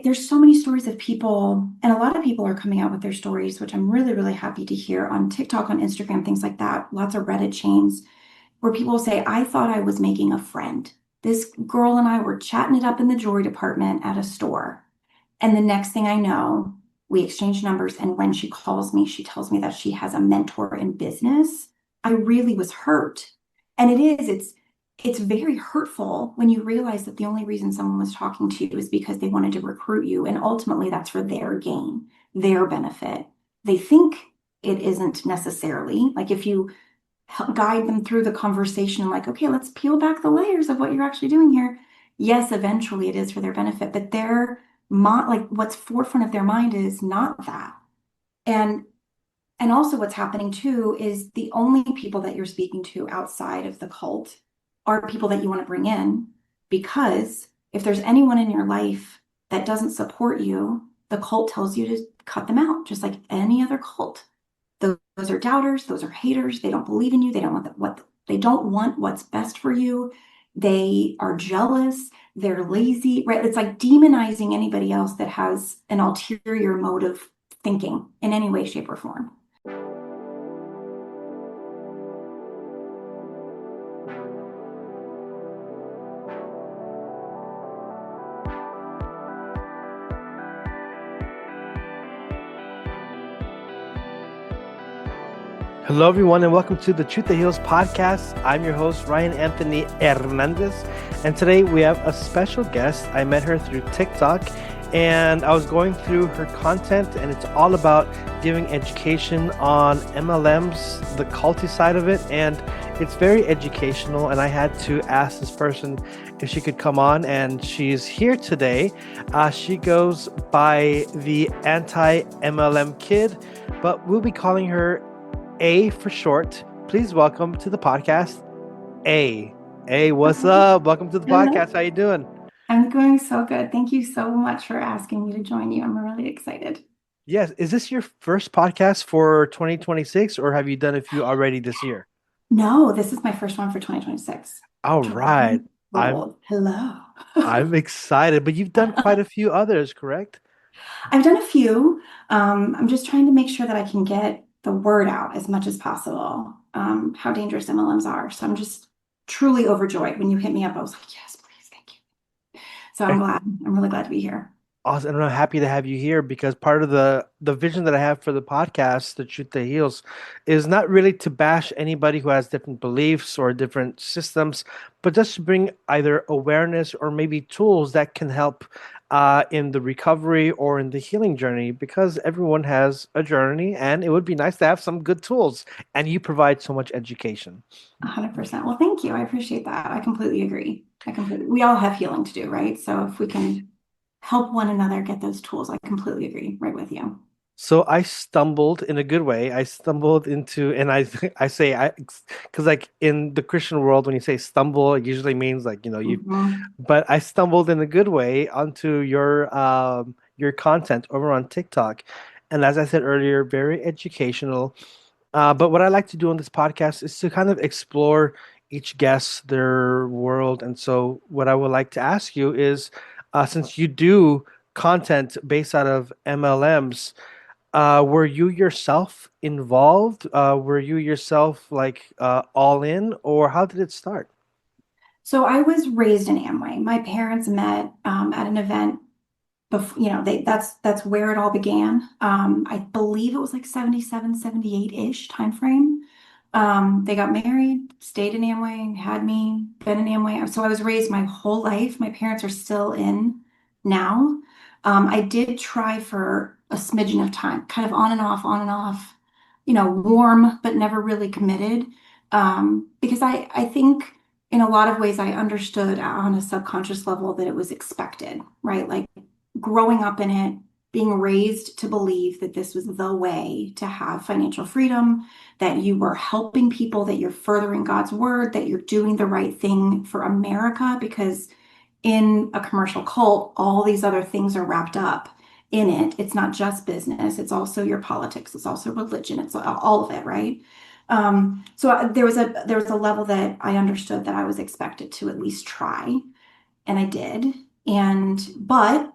there's so many stories of people, and a lot of people are coming out with their stories, which I'm really, really happy to hear on TikTok, on Instagram, things like that. Lots of Reddit chains where people say, I thought I was making a friend. This girl and I were chatting it up in the jewelry department at a store. And the next thing I know, we exchange numbers. And when she calls me, she tells me that she has a mentor in business. I really was hurt. And it's very hurtful when you realize that the only reason someone was talking to you is because they wanted to recruit you. And ultimately that's for their gain, their benefit. They think it isn't necessarily. Like if you help guide them through the conversation, like, okay, let's peel back the layers of what you're actually doing here. Yes, eventually it is for their benefit, but like what's forefront of their mind is not that. And and also what's happening too is the only people that you're speaking to outside of the cult are people that you want to bring in, because if there's anyone in your life that doesn't support you, the cult tells you to cut them out, just like any other cult. Those are doubters, those are haters. They don't believe in you. They don't want they don't want what's best for you. They are jealous. They're lazy, right? It's like demonizing anybody else that has an ulterior mode of thinking in any way, shape, or form. Hello, everyone, and welcome to the Truth That Heals podcast. I'm your host, Ryan Anthony Hernandez, and today we have a special guest. I met her through TikTok, and I was going through her content, and it's all about giving education on MLMs, the culty side of it, and it's very educational, and I had to ask this person if she could come on, and she's here today. She goes by the Anti-MLM Kid, but we'll be calling her A for short. Please welcome to the podcast, A. Hey, what's up? Welcome to the Hello. podcast. How you doing? I'm going so good. Thank you so much for asking me to join you. I'm really excited. Yes. Is this your first podcast for 2026, or have you done a few already this year? No, this is my first one for 2026. All right. Drum I'm roll. Hello. I'm excited, but you've done quite a few others, correct? I've done a few. I'm just trying to make sure that I can get the word out as much as possible, how dangerous MLMs are. So I'm just truly overjoyed. When you hit me up, I was like, yes, please, thank you. So I'm glad. I'm really glad to be here. Awesome. And I'm happy to have you here because part of the vision that I have for the podcast, The Truth That Heals, is not really to bash anybody who has different beliefs or different systems, but just to bring either awareness or maybe tools that can help in the recovery or in the healing journey, because everyone has a journey and it would be nice to have some good tools. And you provide so much education. 100%. Well, thank you. I appreciate that. I completely agree. We all have healing to do, right? So if we can help one another get those tools, I completely agree right with you. So I stumbled in a good way. I stumbled into, and I say because like in the Christian world, when you say stumble, it usually means like you. Mhm. But I stumbled in a good way onto your content over on TikTok, and as I said earlier, very educational. But what I like to do on this podcast is to kind of explore each guest, their world, and so what I would like to ask you is, since you do content based out of MLMs. Were you yourself involved? Were you yourself like all in, or how did it start? So I was raised in Amway. My parents met at an event before, that's where it all began. I believe it was like 77, 78-ish time frame. They got married, stayed in Amway, had me, been in Amway. So I was raised my whole life. My parents are still in now. I did try for a smidgen of time, kind of on and off, warm, but never really committed. Because I think in a lot of ways I understood on a subconscious level that it was expected, right? Like growing up in it, being raised to believe that this was the way to have financial freedom, that you were helping people, that you're furthering God's word, that you're doing the right thing for America, because in a commercial cult, all these other things are wrapped up in it. It's not just business, it's also your politics, it's also religion, it's all of it, right? So there was a level that I understood that I was expected to at least try, and I did. But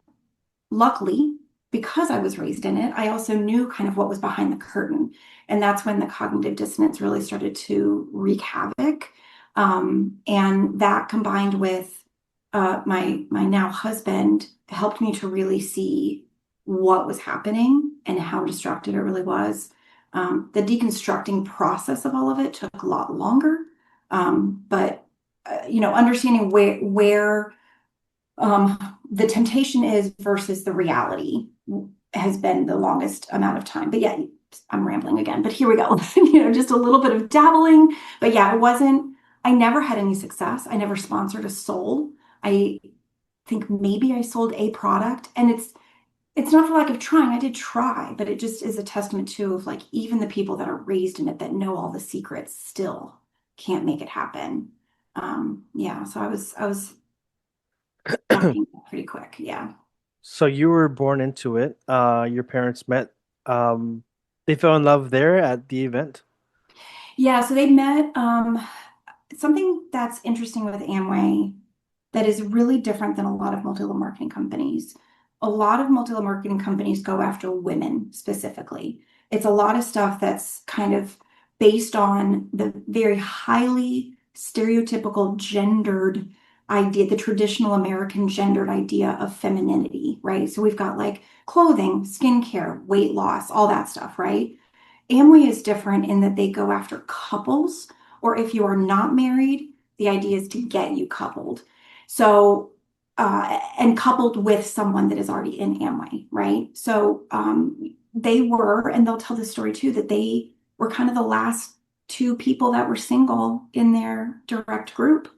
luckily, because I was raised in it, I also knew kind of what was behind the curtain. And that's when the cognitive dissonance really started to wreak havoc. And that combined with my now husband helped me to really see what was happening and how destructive it really was. The deconstructing process of all of it took a lot longer. But understanding where the temptation is versus the reality has been the longest amount of time. But yeah, I'm rambling again, but here we go. Just a little bit of dabbling. But yeah, I never had any success. I never sponsored a soul. I think maybe I sold a product, and it's not for lack of trying. I did try, but it just is a testament too of like even the people that are raised in it that know all the secrets still can't make it happen. Yeah, so I was walking pretty quick. Yeah. So you were born into it. Your parents met. Um, they fell in love there at the event. Yeah, so they met. Something that's interesting with Amway that is really different than a lot of multi-level marketing companies. A lot of multi-level marketing companies go after women specifically. It's a lot of stuff that's kind of based on the very highly stereotypical gendered idea, the traditional American gendered idea of femininity, right? So we've got like clothing, skincare, weight loss, all that stuff, right? Amway is different in that they go after couples, or if you are not married, the idea is to get you coupled. So, and coupled with someone that is already in Amway, right? So, they were, and they'll tell the story too, that they were kind of the last two people that were single in their direct group.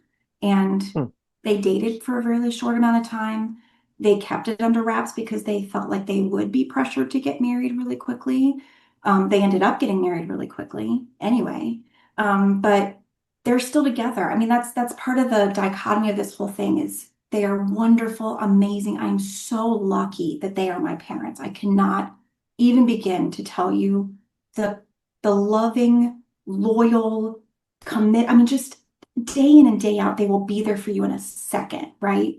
And Hmm. they dated for a really short amount of time. They kept it under wraps because they felt like they would be pressured to get married really quickly. They ended up getting married really quickly anyway. But they're still together. I mean, that's part of the dichotomy of this whole thing is they are wonderful, amazing. I'm so lucky that they are my parents. I cannot even begin to tell you the the loving, loyal, I mean, just day in and day out, they will be there for you in a second, right?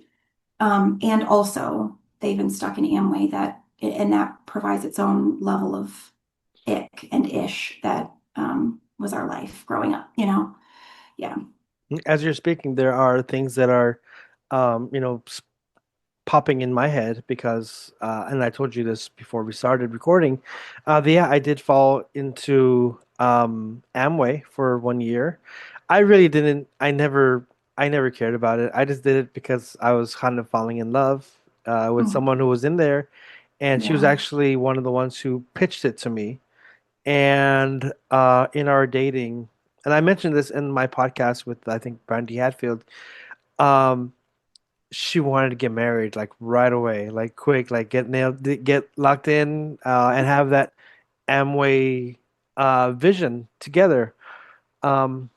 And also they've been stuck in Amway and that provides its own level of ick and ish that was our life growing up. Yeah. As you're speaking, there are things that are, popping in my head because, and I told you this before we started recording. Yeah, I did fall into Amway for 1 year. I really didn't. I never cared about it. I just did it because I was kind of falling in love with Mm, someone who was in there, and she was yeah. actually one of the ones who pitched it to me. And in our dating, and I mentioned this in my podcast with I think Brandy Hatfield. Um, she wanted to get married like right away, like quick, like get locked in, and have that Amway vision together. Um,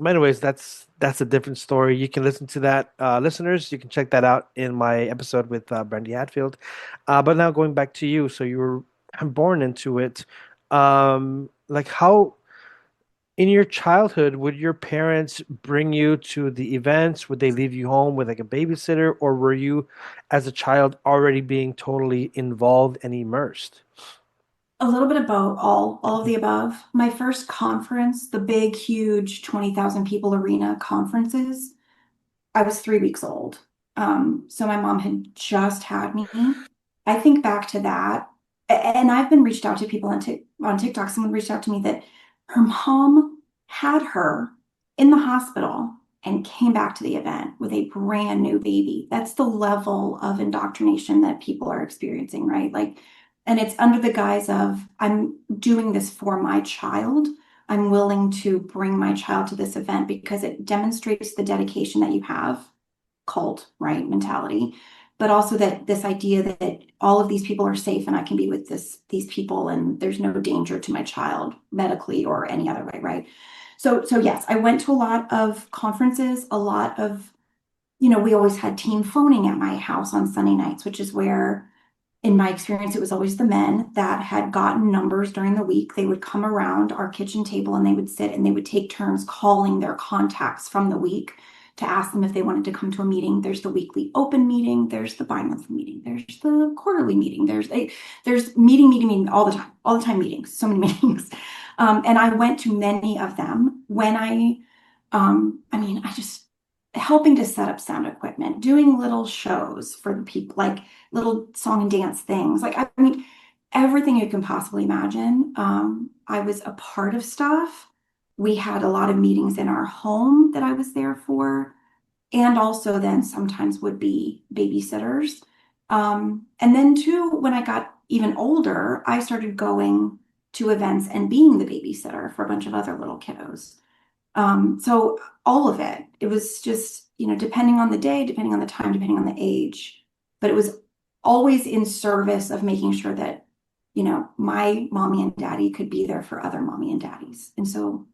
anyways, that's a different story. You can listen to that, listeners. You can check that out in my episode with Brandy Hatfield. But now going back to you, so you were born into it. Like how in your childhood, would your parents bring you to the events? Would they leave you home with like a babysitter, or were you, as a child, already being totally involved and immersed? A little bit of both, all of the above. My first conference, the big, huge 20,000 people arena conferences, I was 3 weeks old. So my mom had just had me. I think back to that, and I've been reached out to people on TikTok. Someone reached out to me that her mom had her in the hospital and came back to the event with a brand new baby. That's the level of indoctrination that people are experiencing, right? Like, and it's under the guise of I'm doing this for my child. I'm willing to bring my child to this event because it demonstrates the dedication that you have, cult, right, mentality, but also that this idea that all of these people are safe and I can be with these people and there's no danger to my child medically or any other way, right? So yes, I went to a lot of conferences, a lot of, we always had team phoning at my house on Sunday nights, which is where in my experience, it was always the men that had gotten numbers during the week. They would come around our kitchen table and they would sit and they would take turns calling their contacts from the week to ask them if they wanted to come to a meeting. There's the weekly open meeting, there's the bi-monthly meeting, there's the quarterly meeting, there's meeting all the time meetings, so many meetings. And I went to many of them when I just helping to set up sound equipment, doing little shows for the people, like little song and dance things. Like, I mean, everything you can possibly imagine. I was a part of stuff. We had a lot of meetings in our home that I was there for, and also then sometimes would be babysitters. And then too, when I got even older, I started going to events and being the babysitter for a bunch of other little kiddos. So all of it, it was just, depending on the day, depending on the time, depending on the age, but it was always in service of making sure that, my mommy and daddy could be there for other mommy and daddies. And so,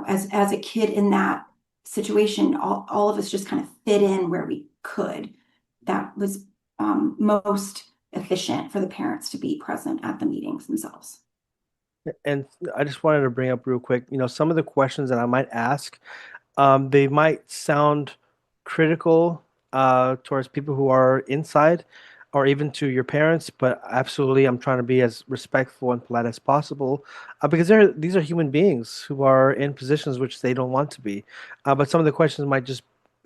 as a kid in that situation, all of us just kind of fit in where we could. That was most efficient for the parents to be present at the meetings themselves. And I just wanted to bring up real quick, some of the questions that I might ask, they might sound critical towards people who are inside or even to your parents, but absolutely, I'm trying to be as respectful and polite as possible because these are human beings who are in positions which they don't want to be. But some of the questions might just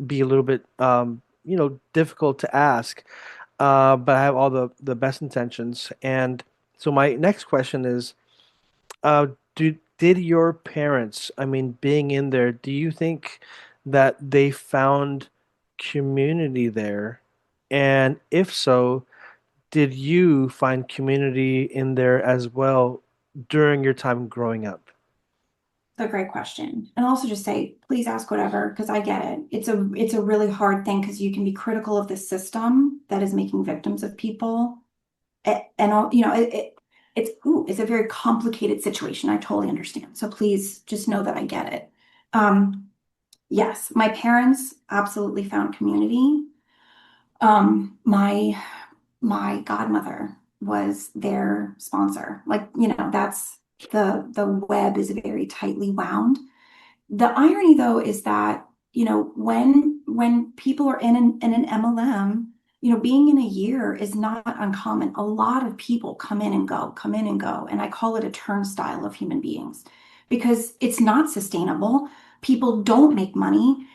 be a little bit, difficult to ask. But I have all the best intentions. And so my next question is, uh, did your parents, I mean, being in there, do you think that they found community there? And if so, did you find community in there as well during your time growing up? A great question. And also just say, please ask whatever, because I get it. It's a really hard thing because you can be critical of the system that is making victims of people. And all, it's a very complicated situation. I totally understand. So please just know that I get it. Um, yes, my parents absolutely found community. My godmother was their sponsor. Like, that's the web is very tightly wound. The irony, though, is that, when people are in an MLM, being in a year is not uncommon. A lot of people come in and go, come in and go. And I call it a turnstile of human beings because it's not sustainable. People don't make money.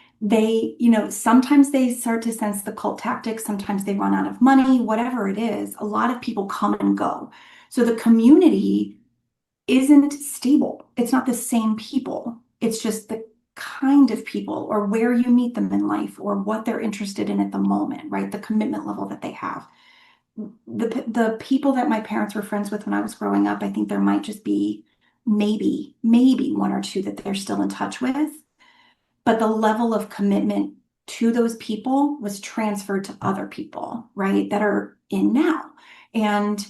Sometimes they start to sense the cult tactics. Sometimes they run out of money, whatever it is. A lot of people come and go. So the community isn't stable. It's not the same people. It's just the kind of people or where you meet them in life or what they're interested in at the moment, right? The commitment level that they have. The people that my parents were friends with when I was growing up, I think there might just be maybe one or two that they're still in touch with, but the level of commitment to those people was transferred to other people, right? That are in now. And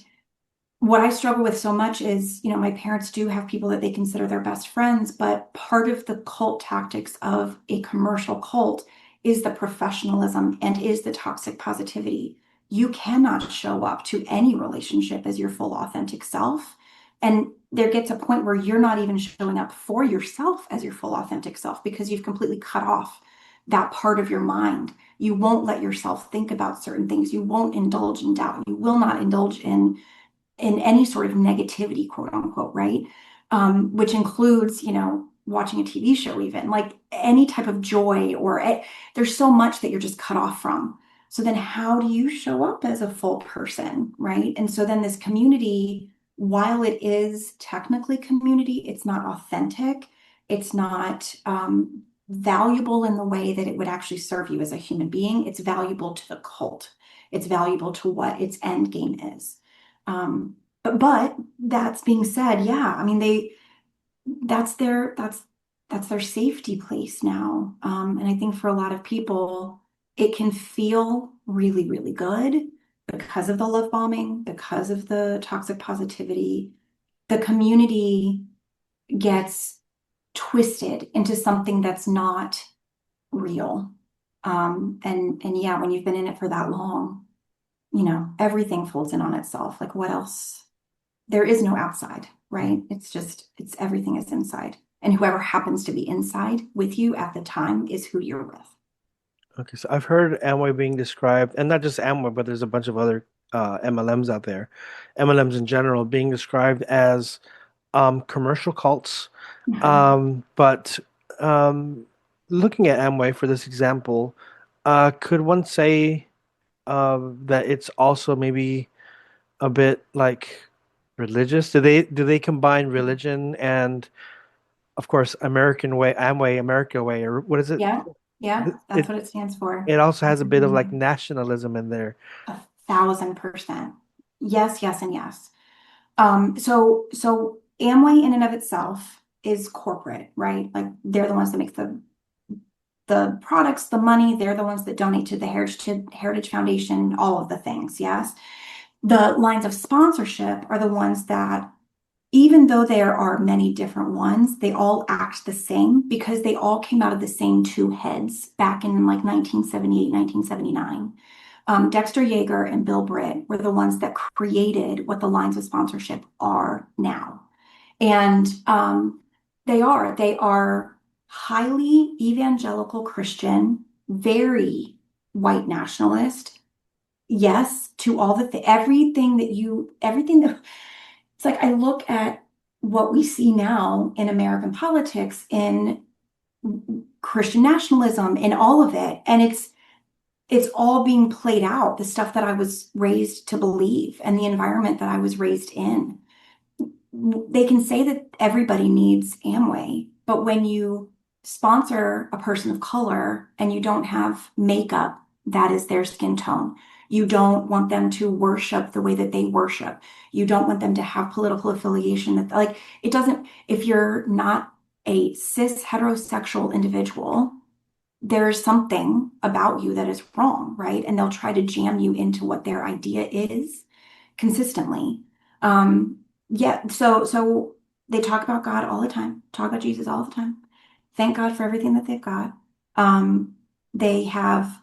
what I struggle with so much is, my parents do have people that they consider their best friends, but part of the cult tactics of a commercial cult is the professionalism and is the toxic positivity. You cannot show up to any relationship as your full authentic self. And there gets a point where you're not even showing up for yourself as your full authentic self because you've completely cut off that part of your mind. You won't let yourself think about certain things. You won't indulge in doubt. You will not indulge in any sort of negativity, quote unquote, right? Which includes, watching a TV show, even like any type of joy there's so much that you're just cut off from. So then how do you show up as a full person, right? And so then this community, while it is technically community, it's not authentic. It's not valuable in the way that it would actually serve you as a human being. It's valuable to the cult. It's valuable to what its end game is. But that's being said, yeah, I mean that's their safety place now. And I think for a lot of people, it can feel really, really good because of the love bombing, because of the toxic positivity. The community gets twisted into something that's not real. And yeah, when you've been in it for that long, everything folds in on itself. Like what else? There is no outside, right? It's everything is inside. And whoever happens to be inside with you at the time is who you're with. Okay, so I've heard Amway being described, and not just Amway, but there's a bunch of other MLMs out there, MLMs in general, being described as commercial cults. Mhm. But um, looking at Amway for this example, could one say that it's also maybe a bit like religious? Do they combine religion and, of course, American way, Amway, America way, or what is it? Yeah, yeah, that's It what it stands for. it also has a bit of like Absolutely. nationalism in there. 1,000%. Yes, yes, and yes. So Amway in and of itself is corporate, right? Like they're the ones that make the products, the money, they're the ones that donate to the Heritage Foundation, all of the things, yes. The lines of sponsorship are the ones that, even though there are many different ones, they all act the same because they all came out of the same two heads back in like 1978, 1979. Dexter Yeager and Bill Britt were the ones that created what the lines of sponsorship are now. And they are highly evangelical Christian, very white nationalist. Yes, to all the everything that it's like I look at what we see now in American politics in Christian nationalism and all of it, and it's all being played out, the stuff that I was raised to believe and the environment that I was raised in. They can say that everybody needs Amway, but when you sponsor a person of color and you don't have makeup that is their skin tone, you don't want them to worship the way that they worship. You don't want them to have political affiliation that, like, it doesn't, if you're not a cis heterosexual individual, there's something about you that is wrong, right? And they'll try to jam you into what their idea is consistently. Um, yeah, so they talk about God all the time, talk about Jesus all the time. Thank God for everything that they've got. Um, they have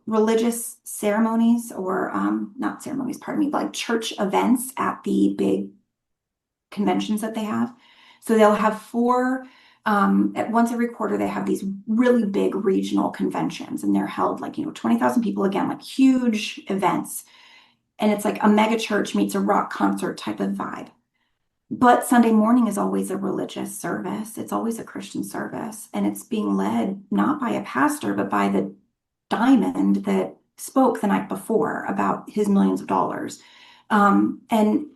religious ceremonies or not ceremonies, pardon me, but like church events at the big conventions that they have. So they'll have four, at once every quarter, they have these really big regional conventions and they're held like, 20,000 people again, like huge events. And it's like a mega church meets a rock concert type of vibe. But Sunday morning is always a religious service. It's always a Christian service. And it's being led not by a pastor, but by the diamond that spoke the night before about his millions of dollars. And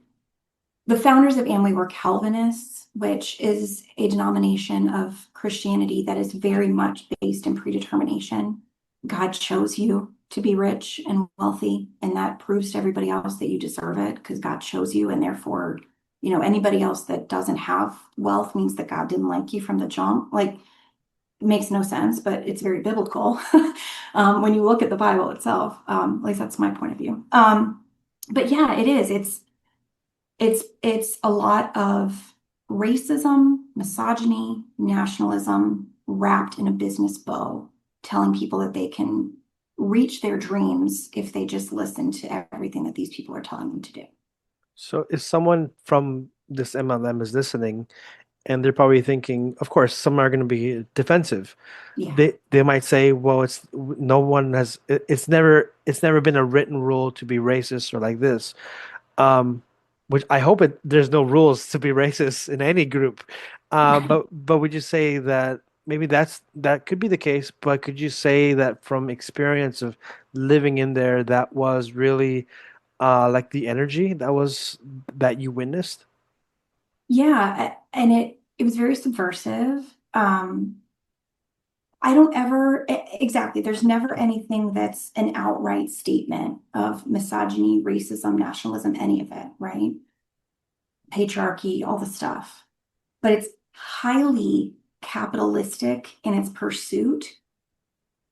the founders of Amway were Calvinists, which is a denomination of Christianity that is very much based in predetermination. God chose you to be rich and wealthy, and that proves to everybody else that you deserve it because God chose you, and therefore, anybody else that doesn't have wealth means that God didn't like you from the jump. Like, it makes no sense, but it's very biblical when you look at the Bible itself. At least that's my point of view. But yeah, it is. It's a lot of racism, misogyny, nationalism wrapped in a business bow, telling people that they can reach their dreams if they just listen to everything that these people are telling them to do. So if someone from this MLM is listening, and they're probably thinking, of course, some are going to be defensive. Yeah. They might say, well, it's no one has it's never been a written rule to be racist or like this. Um, which I hope there's no rules to be racist in any group. But would you say that maybe that could be the case, but could you say that from experience of living in there, that was really like the energy that you witnessed? Yeah, and it was very subversive. I don't ever, exactly, there's never anything that's an outright statement of misogyny, racism, nationalism, any of it, right? Patriarchy, all the stuff. But it's highly capitalistic in its pursuit.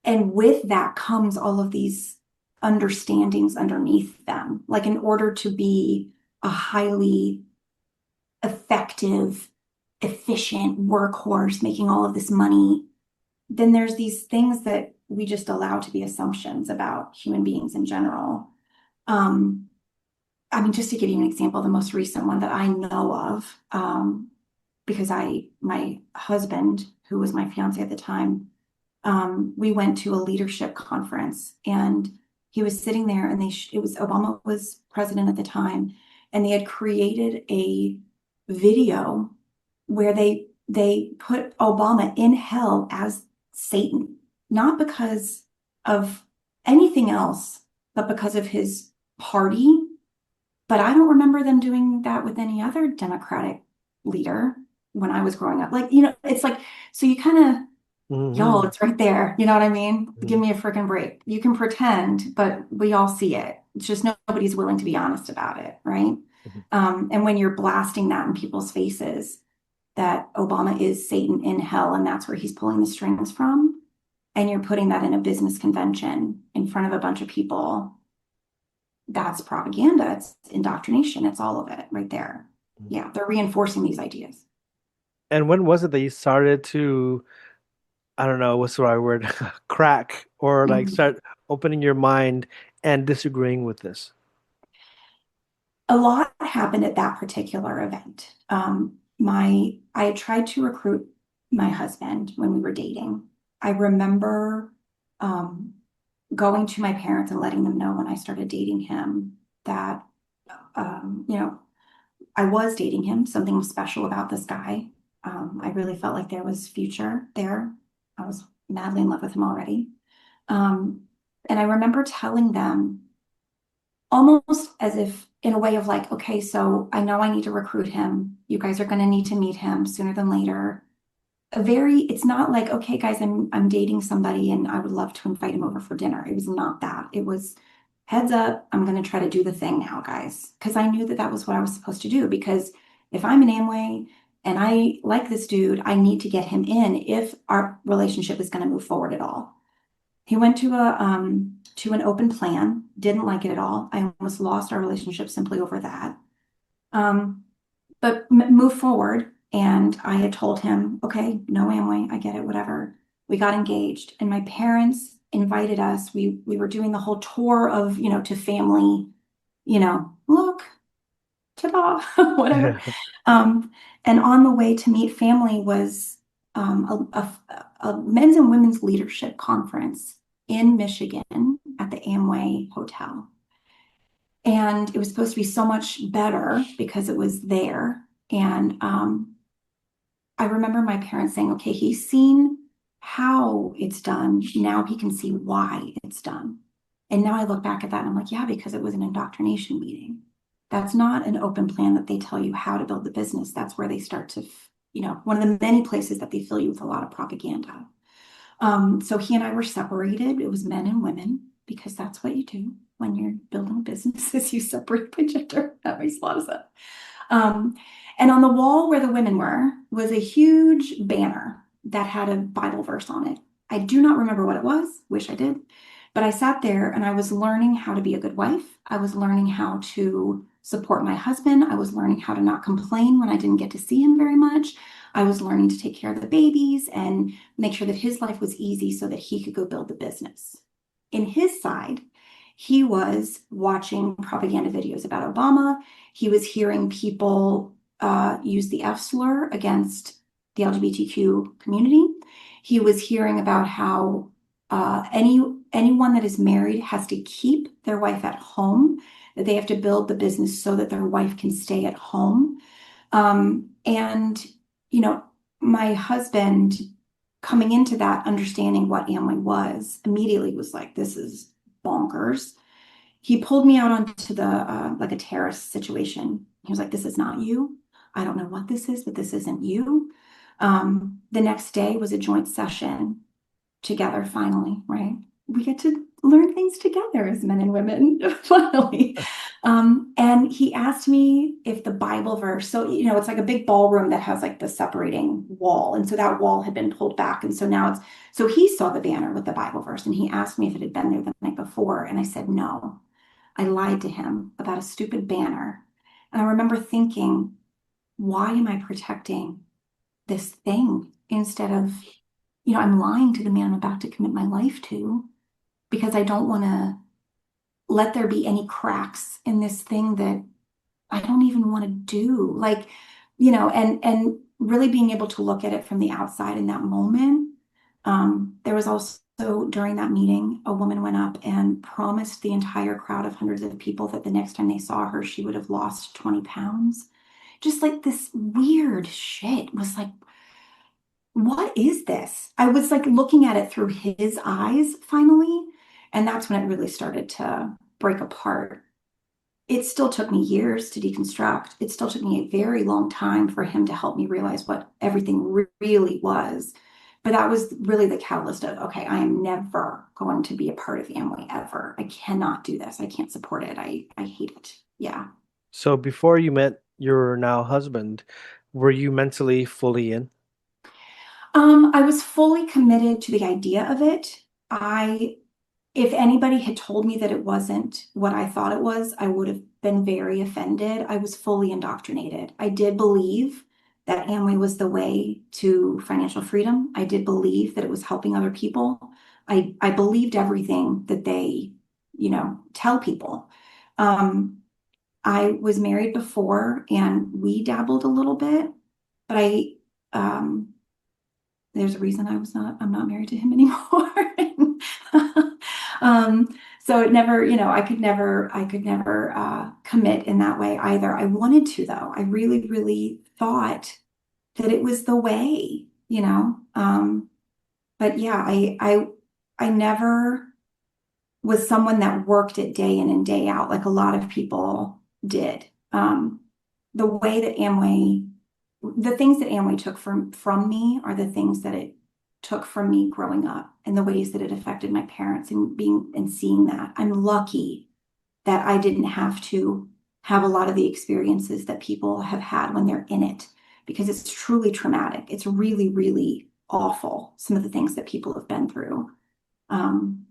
And with that comes all of these understandings underneath them. Like, in order to be a highly effective, efficient workhorse making all of this money, then there's these things that we just allow to be assumptions about human beings in general. Um, I mean, just to give you an example, the most recent one that I know of, because my husband, who was my fiance at the time, we went to a leadership conference, and he was sitting there, and it was Obama was president at the time, and they had created a video where they put Obama in hell as Satan, not because of anything else, but because of his party. But I don't remember them doing that with any other Democratic leader when I was growing up. Like, it's like, so you kind of, y'all, Hmm. it's right there. You know what I mean? Give Hmm. me a freaking break. You can pretend, but we all see it. It's just nobody's willing to be honest about it, right? Hmm. And when you're blasting that in people's faces, that Obama is Satan in hell, and that's where he's pulling the strings from, and you're putting that in a business convention in front of a bunch of people, that's propaganda. It's indoctrination. It's all of it right there. Yeah, they're reinforcing these ideas. And when was it that you started to, I don't know, what's the right word, crack or like Mhm. start opening your mind and disagreeing with this? A lot happened at that particular event. I had tried to recruit my husband when we were dating. I remember um, going to my parents and letting them know when I started dating him that, you know, I was dating him. Something was special about this guy. I really felt like there was future there. I was madly in love with him already. Um, and I remember telling them almost as if in a way of like, okay, so I know I need to recruit him. You guys are going to need to meet him sooner than later. It's not like, okay, guys, I'm dating somebody and I would love to invite him over for dinner. It was not that. It was heads up, I'm going to try to do the thing now, guys. Because I knew that that was what I was supposed to do. Because if I'm an Amway and I like this dude, I need to get him in if our relationship is going to move forward at all. He went to an open plan, didn't like it at all. I almost lost our relationship simply over that. Um, but move forward. And I had told him, okay, no Amway, I get it, whatever. We got engaged, and my parents invited us. We were doing the whole tour of, to family, look, ta-da, whatever. Um, and on the way to meet family was a men's and women's leadership conference in Michigan at the Amway Hotel. And it was supposed to be so much better because it was there. And I remember my parents saying, okay, he's seen how it's done. Now he can see why it's done. And now I look back at that and I'm like, yeah, because it was an indoctrination meeting. That's not an open plan that they tell you how to build the business. That's where they start to, one of the many places that they fill you with a lot of propaganda. So he and I were separated. It was men and women because that's what you do when you're building a business is you separate by gender. That makes a lot of sense. Um, and on the wall where the women were was a huge banner that had a Bible verse on it. I do not remember what it was, wish I did. But I sat there and I was learning how to be a good wife. I was learning how to support my husband. I was learning how to not complain when I didn't get to see him very much. I was learning to take care of the babies and make sure that his life was easy so that he could go build the business. In his side, he was watching propaganda videos about Obama. He was hearing people use the F slur against the LGBTQ community. He was hearing about how anyone that is married has to keep their wife at home, that they have to build the business so that their wife can stay at home. And, you know, my husband coming into that, understanding what Amway was, immediately was like, this is bonkers. He pulled me out onto the like a terrace situation. He was like, "This is not you. I don't know what this is, but this isn't you." The next day was a joint session together. Finally, right? We get to learn things together as men and women. Finally, and he asked me if the Bible verse. So it's like a big ballroom that has like the separating wall, and so that wall had been pulled back, and so now it's. So he saw the banner with the Bible verse, and he asked me if it had been there the night before, and I said no. I lied to him about a stupid banner. And I remember thinking, why am I protecting this thing instead of, I'm lying to the man I'm about to commit my life to because I don't want to let there be any cracks in this thing that I don't even want to do. And really being able to look at it from the outside in that moment, There was also during that meeting, a woman went up and promised the entire crowd of hundreds of people that the next time they saw her, she would have lost 20 pounds. Just like this weird shit was like, what is this? I was like looking at it through his eyes finally, and that's when it really started to break apart. It still took me years to deconstruct. It still took me a very long time for him to help me realize what everything really was. But that was really the catalyst of, okay, I am never going to be a part of Amway ever. I cannot do this. I can't support it. I hate it. Yeah. So before you met your now husband, were you mentally fully in? I was fully committed to the idea of it. If anybody had told me that it wasn't what I thought it was, I would have been very offended. I was fully indoctrinated. I did believe that Amway was the way to financial freedom. I did believe that it was helping other people. I believed everything that they, tell people. Um, I was married before and we dabbled a little bit, but um, there's a reason I'm not married to him anymore. So it never, I could never commit in that way either. I wanted to though. I really, really thought that it was the way, but yeah, I never was someone that worked it day in and day out like a lot of people did. The way that Amway the things that Amway took from me are the things that it took from me growing up and the ways that it affected my parents and being and seeing that. I'm lucky that I didn't have to have a lot of the experiences that people have had when they're in it because it's truly traumatic. It's really, really awful, some of the things that people have been through. Um,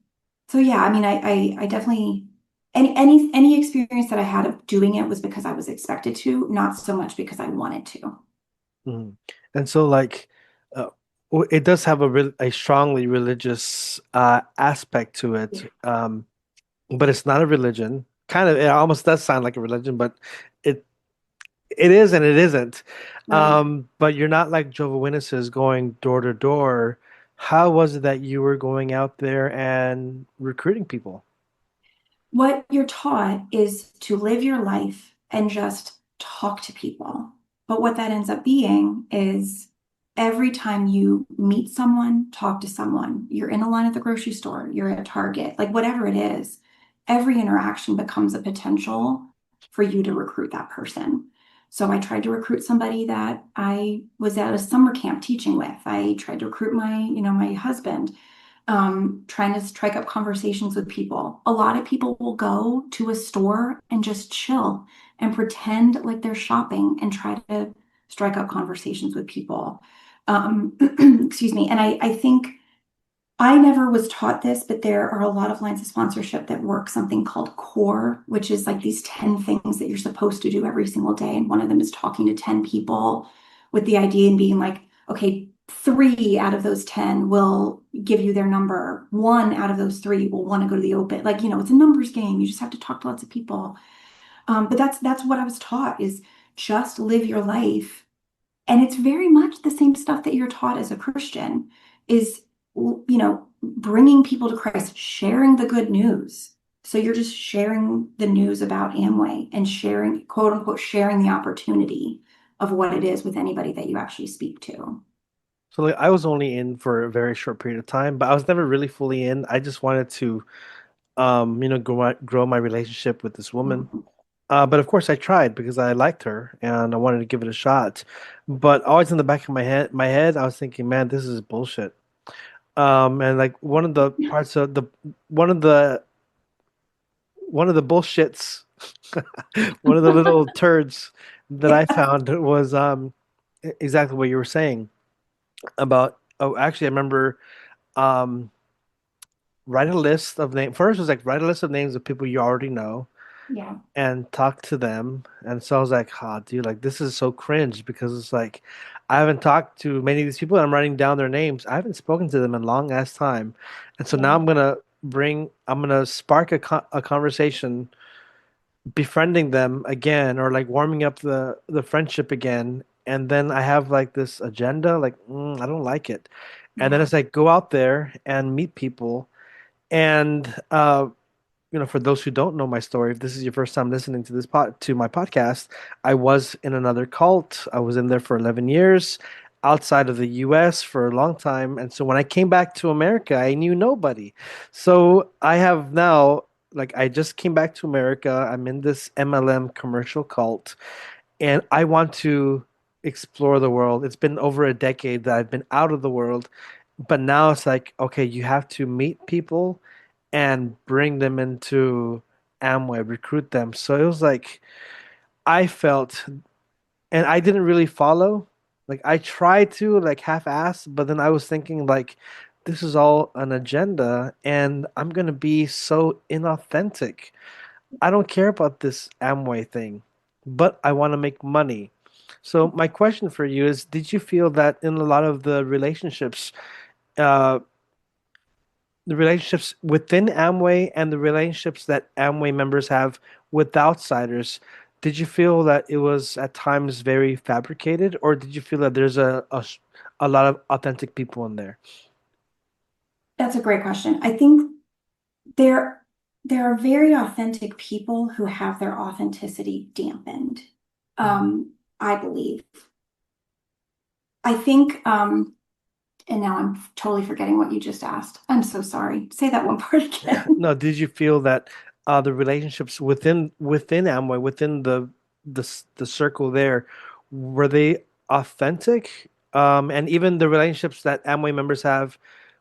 so yeah, I mean, I definitely any experience that I had of doing it was because I was expected to, not so much because I wanted to. Mhm. And so, like, uh, it does have a strongly religious aspect to it, but it's not a religion. Kind of, it almost does sound like a religion, but it it is and it isn't. Right. But you're not like Jehovah's Witnesses going door to door. How was it that you were going out there and recruiting people? What you're taught is to live your life and just talk to people. But what that ends up being is every time you meet someone, talk to someone, you're in a line at the grocery store, you're at Target, like whatever it is, every interaction becomes a potential for you to recruit that person. So I tried to recruit somebody that I was at a summer camp teaching with. I tried to recruit my husband trying to strike up conversations with people. A lot of people will go to a store and just chill and pretend like they're shopping and try to strike up conversations with people. Excuse me. And I think I never was taught this, but there are a lot of lines of sponsorship that work something called core, which is like these 10 things that you're supposed to do every single day. And one of them is talking to 10 people with the idea and being like, okay, three out of those 10 will give you their number. One out of those three will want to go to the open. Like, it's a numbers game. You just have to talk to lots of people. But that's what I was taught is just live your life and it's very much the same stuff that you're taught as a Christian is, bringing people to Christ, sharing the good news. So you're just sharing the news about Amway and sharing, quote unquote, sharing the opportunity of what it is with anybody that you actually speak to. So, like, I was only in for a very short period of time, but I was never really fully in. I just wanted to, grow my relationship with this woman. Mhm. But of course, I tried because I liked her and I wanted to give it a shot. But always in the back of my head, I was thinking, man, this is bullshit. And like one of the one of the bullshits, one of the little turds that I Yeah. found was exactly what you were saying about. Oh, actually, I remember um write a list of names. First was like write a list of names of people you already know Yeah. and talk to them. And so I was like, oh, dude, like this is so cringe because it's like I haven't talked to many of these people and I'm writing down their names. I haven't spoken to them in a long ass time. And so now Yeah. I'm gonna spark a conversation, befriending them again or like warming up the friendship again. And then I have like this agenda, like, I don't like it. And then Yeah. it's like go out there and meet people. And for those who don't know my story, if this is your first time listening to my podcast, I was in another cult. I was in there for 11 years, outside of the US for a long time. And so when I came back to America, I knew nobody. So I have now, like, I just came back to America. I'm in this MLM commercial cult, and I want to explore the world. It's been over a decade that I've been out of the world, but now it's like, okay, you have to meet people and bring them into Amway, recruit them. So it was like I felt, and I didn't really follow. Like I tried to like half-ass, but then I was thinking like this is all an agenda and I'm gonna be so inauthentic. I don't care about this Amway thing, but I want to make money. So my question for you is, did you feel that in a lot of uh, the relationships within Amway and the relationships that Amway members have with outsiders, did you feel that it was at times very fabricated, or did you feel that there's a lot of authentic people in there? That's a great question. I think there there are very authentic people who have their authenticity dampened. I believe. I think, and now I'm totally forgetting what you just asked. I'm so sorry. Say that one part again. No, did you feel that the relationships within Amway, within the circle there, were they authentic? And even the relationships that Amway members have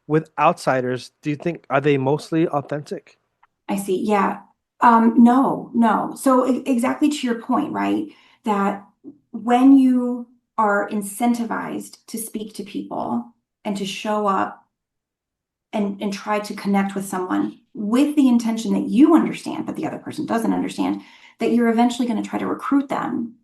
with outsiders, do you think are they mostly authentic? I see. Yeah. No, no. So exactly to your point, right? That when you are incentivized to speak to people and to show up and try to connect with someone with the intention that you understand, but the other person doesn't understand, that you're eventually going to try to recruit them.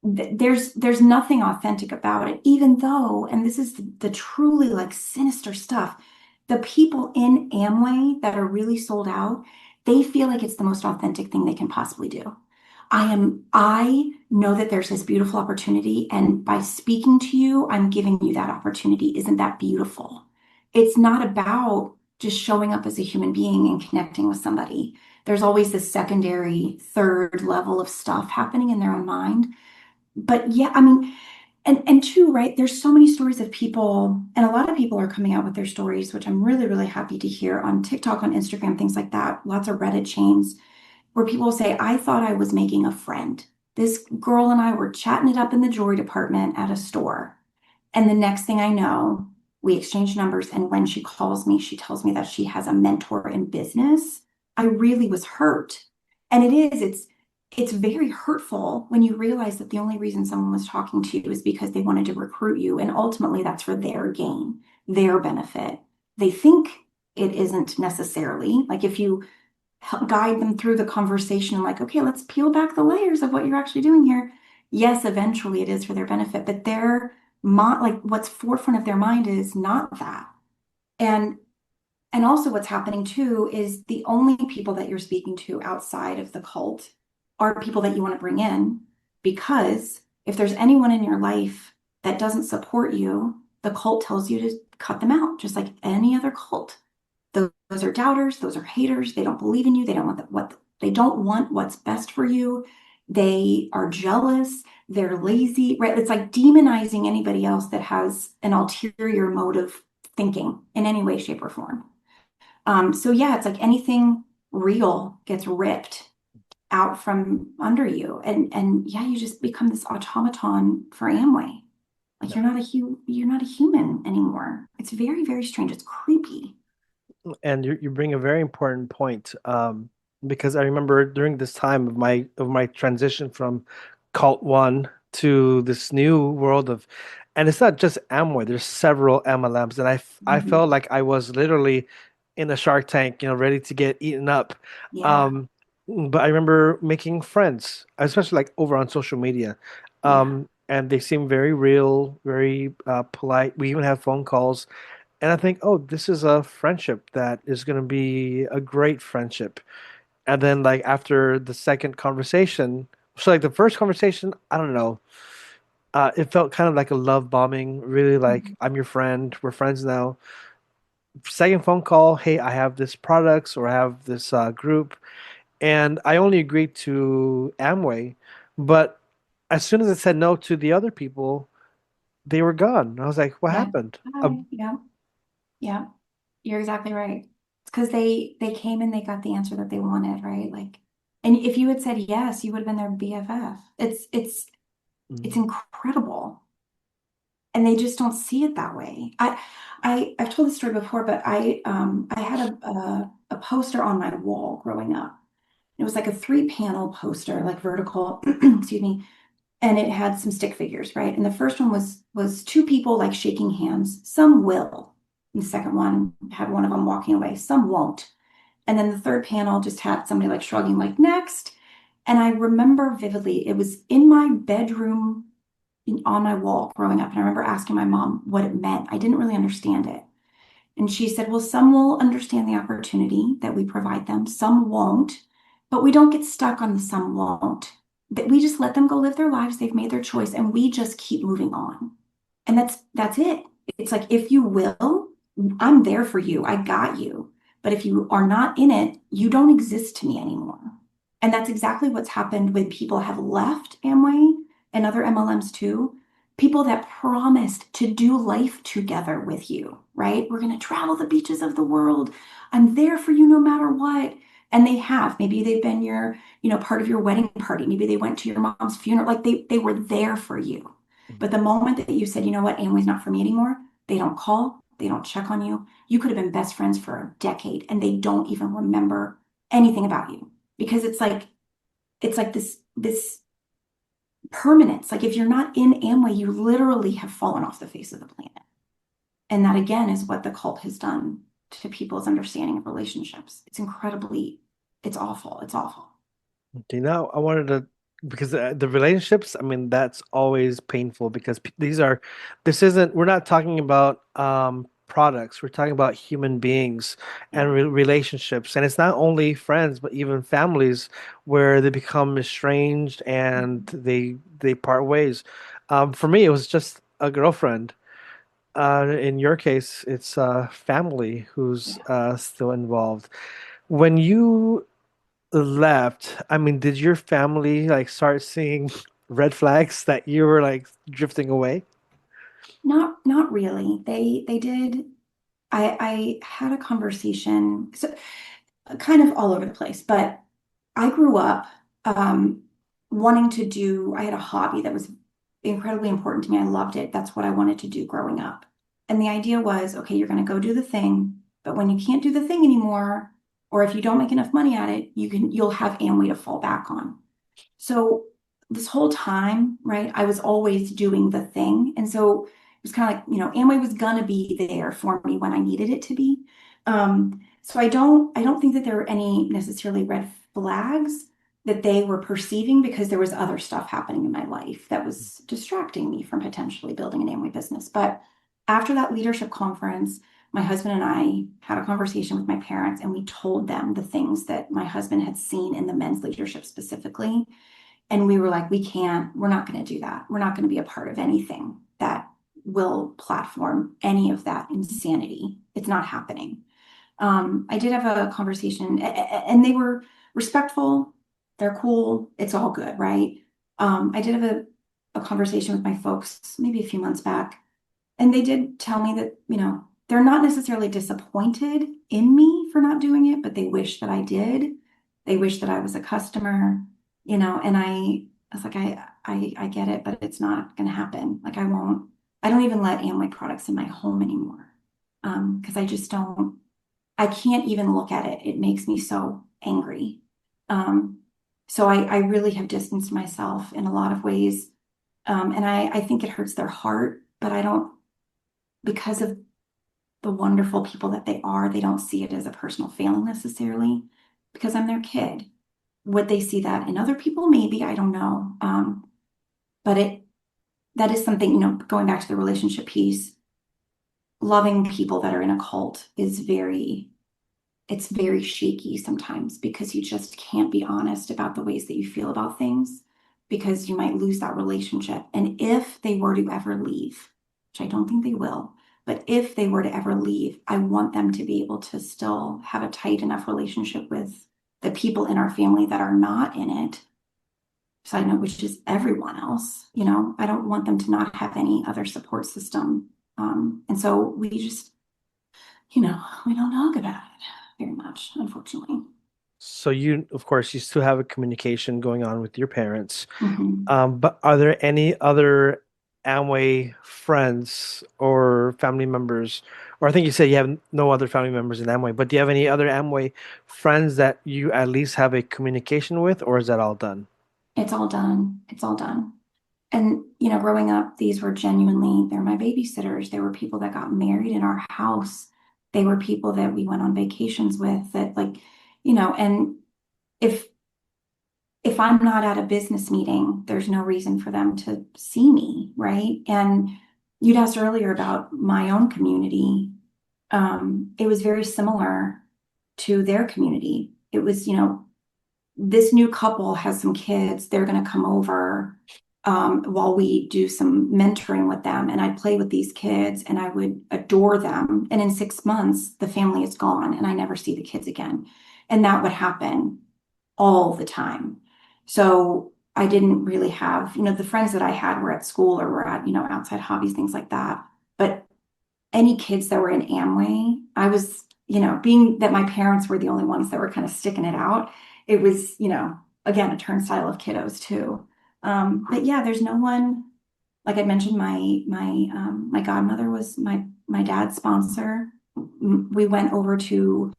There's nothing authentic about it, even though, and this is the truly like sinister stuff, the people in Amway that are really sold out, they feel like it's the most authentic thing they can possibly do. I know that there's this beautiful opportunity, and by speaking to you, I'm giving you that opportunity. Isn't that beautiful? It's not about just showing up as a human being and connecting with somebody. There's always this secondary, third level of stuff happening in their own mind. But yeah, I mean, and two, right? There's so many stories of people, and a lot of people are coming out with their stories, which I'm really, really happy to hear on TikTok, on Instagram, things like that. Lots of Reddit chains where people say, I thought I was making a friend. This girl and I were chatting it up in the jewelry department at a store. And the next thing I know, we exchange numbers. And when she calls me, she tells me that she has a mentor in business. I really was hurt. And it's very hurtful when you realize that the only reason someone was talking to you is because they wanted to recruit you. And ultimately that's for their gain, their benefit. They think it isn't necessarily. Like if you help guide them through the conversation, like, okay, let's peel back the layers of what you're actually doing here. Yes, eventually it is for their benefit, but like what's forefront of their mind is not that. And and also what's happening too is the only people that you're speaking to outside of the cult are people that you want to bring in, because if there's anyone in your life that doesn't support you, the cult tells you to cut them out, just like any other cult. Those are doubters, those are haters. They don't believe in you. They don't want they don't want what's best for you. They are jealous, they're lazy, right? It's like demonizing anybody else that has an ulterior mode of thinking in any way, shape, or form. So yeah, it's like anything real gets ripped out from under you. And yeah, you just become this automaton for Amway. Like you're not a human anymore. It's very, very strange. It's creepy. And you bring a very important point, because I remember during this time of my transition from Cult One to this new world of, and it's not just Amway. There's several MLMs, and I Mhm. felt like I was literally in a Shark Tank, ready to get eaten up. Yeah, Um, but I remember making friends, especially like over on social media, yeah. and they seem very real, very polite. We even have phone calls. And I think, oh, this is a friendship that is going to be a great friendship. And then, like, after the second conversation, so like the first conversation, I don't know, It felt kind of like a love bombing, really like I'm your friend, we're friends now. Second phone call, hey, I have this products or I have this group, and I only agreed to Amway, but as soon as I said no to the other people, they were gone. I was like, what Yeah. happened? Yeah. Yeah. You're exactly right. It's because they came and they got the answer that they wanted, right? Like, and if you had said yes, you would have been their BFF. It's Mhm. incredible. And they just don't see it that way. I've told this story before, but I had a poster on my wall growing up. It was like a three-panel poster, like vertical, excuse me, and it had some stick figures, right? And the first one was two people like shaking hands. Some will. And the second one had one of them walking away. Some won't. And then the third panel just had somebody like shrugging, like next. And I remember vividly, it was in my bedroom on my wall growing up. And I remember asking my mom what it meant. I didn't really understand it. And she said, well, some will understand the opportunity that we provide them, some won't, but we don't get stuck on the some won't. That we just let them go live their lives. They've made their choice and we just keep moving on. And that's it. It's like if you will, I'm there for you. I got you. But if you are not in it, you don't exist to me anymore. And that's exactly what's happened when people have left Amway and other MLMs too. People that promised to do life together with you, right? We're going to travel the beaches of the world. I'm there for you no matter what. And they have. Maybe they've been your, part of your wedding party. Maybe they went to your mom's funeral. Like they were there for you. But the moment that you said, you know what, Amway's not for me anymore, they don't call, they don't check on you. You could have been best friends for a decade and they don't even remember anything about you because it's like this permanence. Like if you're not in Amway, you literally have fallen off the face of the planet. And that again is what the cult has done to people's understanding of relationships. It's awful. It's awful. Okay, now I wanted to, because the relationships, I mean, that's always painful because this isn't, we're not talking about products, we're talking about human beings and Yeah. relationships. And it's not only friends, but even families where they become estranged and they part ways. For me, it was just a girlfriend. In your case, it's family who's Yeah. still involved. When you left, I mean, did your family like start seeing red flags that you were like drifting away? Not really. They did. I had a conversation, so kind of all over the place, but I grew up um, wanting to do, I had a hobby that was incredibly important to me. I loved it. That's what I wanted to do growing up. And the idea was, okay, you're going to go do the thing, but when you can't do the thing anymore, or if you don't make enough money at it, you'll have Amway to fall back on. So this whole time, right, I was always doing the thing. And so it was kind of like, Amway was gonna be there for me when I needed it to be. So I don't think that there were any necessarily red flags that they were perceiving because there was other stuff happening in my life that was distracting me from potentially building an Amway business. But after that leadership conference, my husband and I had a conversation with my parents and we told them the things that my husband had seen in the men's leadership specifically. And we were like, we're not going to do that. We're not going to be a part of anything that will platform any of that insanity. It's not happening. I did have a conversation and they were respectful. They're cool. It's all good, right? I did have a conversation with my folks maybe a few months back and they did tell me that, they're not necessarily disappointed in me for not doing it, but they wish that I did. They wish that I was a customer, and I was like, I get it, but it's not going to happen. Like I don't even let Amway products in my home anymore. Because I just don't, I can't even look at it. It makes me so angry. Um, so I really have distanced myself in a lot of ways. And I think it hurts their heart, but I don't, because of the wonderful people that they don't see it as a personal failing necessarily because I'm their kid. Would they see that in other people? Maybe, I don't know. But that is something, going back to the relationship piece, loving people that are in a cult is it's very shaky sometimes because you just can't be honest about the ways that you feel about things because you might lose that relationship. And if they were to ever leave, which I don't think they will, but if they were to ever leave, I want them to be able to still have a tight enough relationship with the people in our family that are not in it. Side note, which is everyone else. I don't want them to not have any other support system. And so we just, we don't talk about it very much, unfortunately. So you, of course, you still have a communication going on with your parents. Mhm. But are there any other Amway friends or family members? Or I think you said you have no other family members in Amway, but do you have any other Amway friends that you at least have a communication with, or is that all done? It's all done. It's all done. And, growing up, these were genuinely, they're my babysitters. They were people that got married in our house. They were people that we went on vacations with that like, and if if I'm not at a business meeting, there's no reason for them to see me, right? And you'd asked earlier about my own community. It was very similar to their community. It was, this new couple has some kids. They're going to come over while we do some mentoring with them. And I'd play with these kids and I would adore them. And in 6 months, the family is gone and I never see the kids again. And that would happen all the time. So I didn't really have, the friends that I had were at school or were at, outside hobbies, things like that. But any kids that were in Amway, I was, being that my parents were the only ones that were kind of sticking it out, it was, again, a turnstile of kiddos too. But yeah, there's no one, like I mentioned, my godmother was my dad's sponsor. We went over to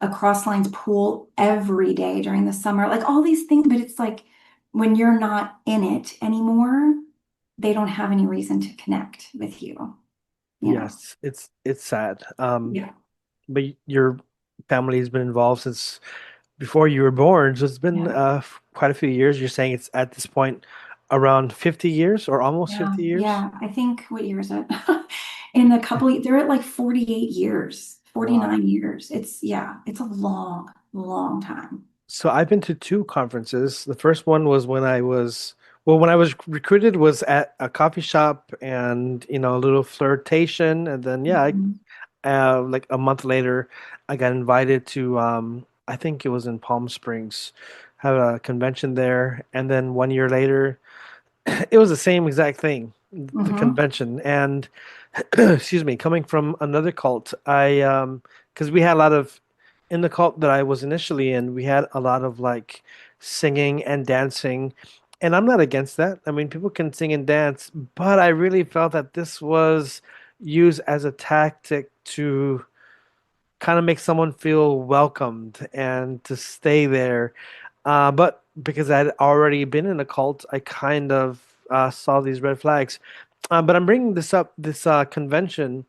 a cross lines pool every day during the summer, like all these things, but it's like when you're not in it anymore, they don't have any reason to connect with you. Yes, it's sad. Yeah. But your family has been involved since before you were born, so it's been Yeah. quite a few years. You're saying it's at this point around 50 years or almost Yeah. 50 years? Yeah. I think what year is it? In a couple, they're at like 48 years, Wow. 49 years. Yeah, it's a long, long time. So I've been to two conferences. The first one was when I was recruited was at a coffee shop and, a little flirtation. And then, yeah, Mhm. like a month later, I got invited to, I think it was in Palm Springs, have a convention there. And then 1 year later, it was the same exact thing, the Mhm. convention. And excuse me, coming from another cult, because we had a lot of in the cult that I was initially in, we had a lot of like singing and dancing. And I'm not against that. I mean, people can sing and dance, but I really felt that this was used as a tactic to kind of make someone feel welcomed and to stay there. But because I'd already been in a cult, I kind of saw these red flags. But I'm bringing this up, this convention,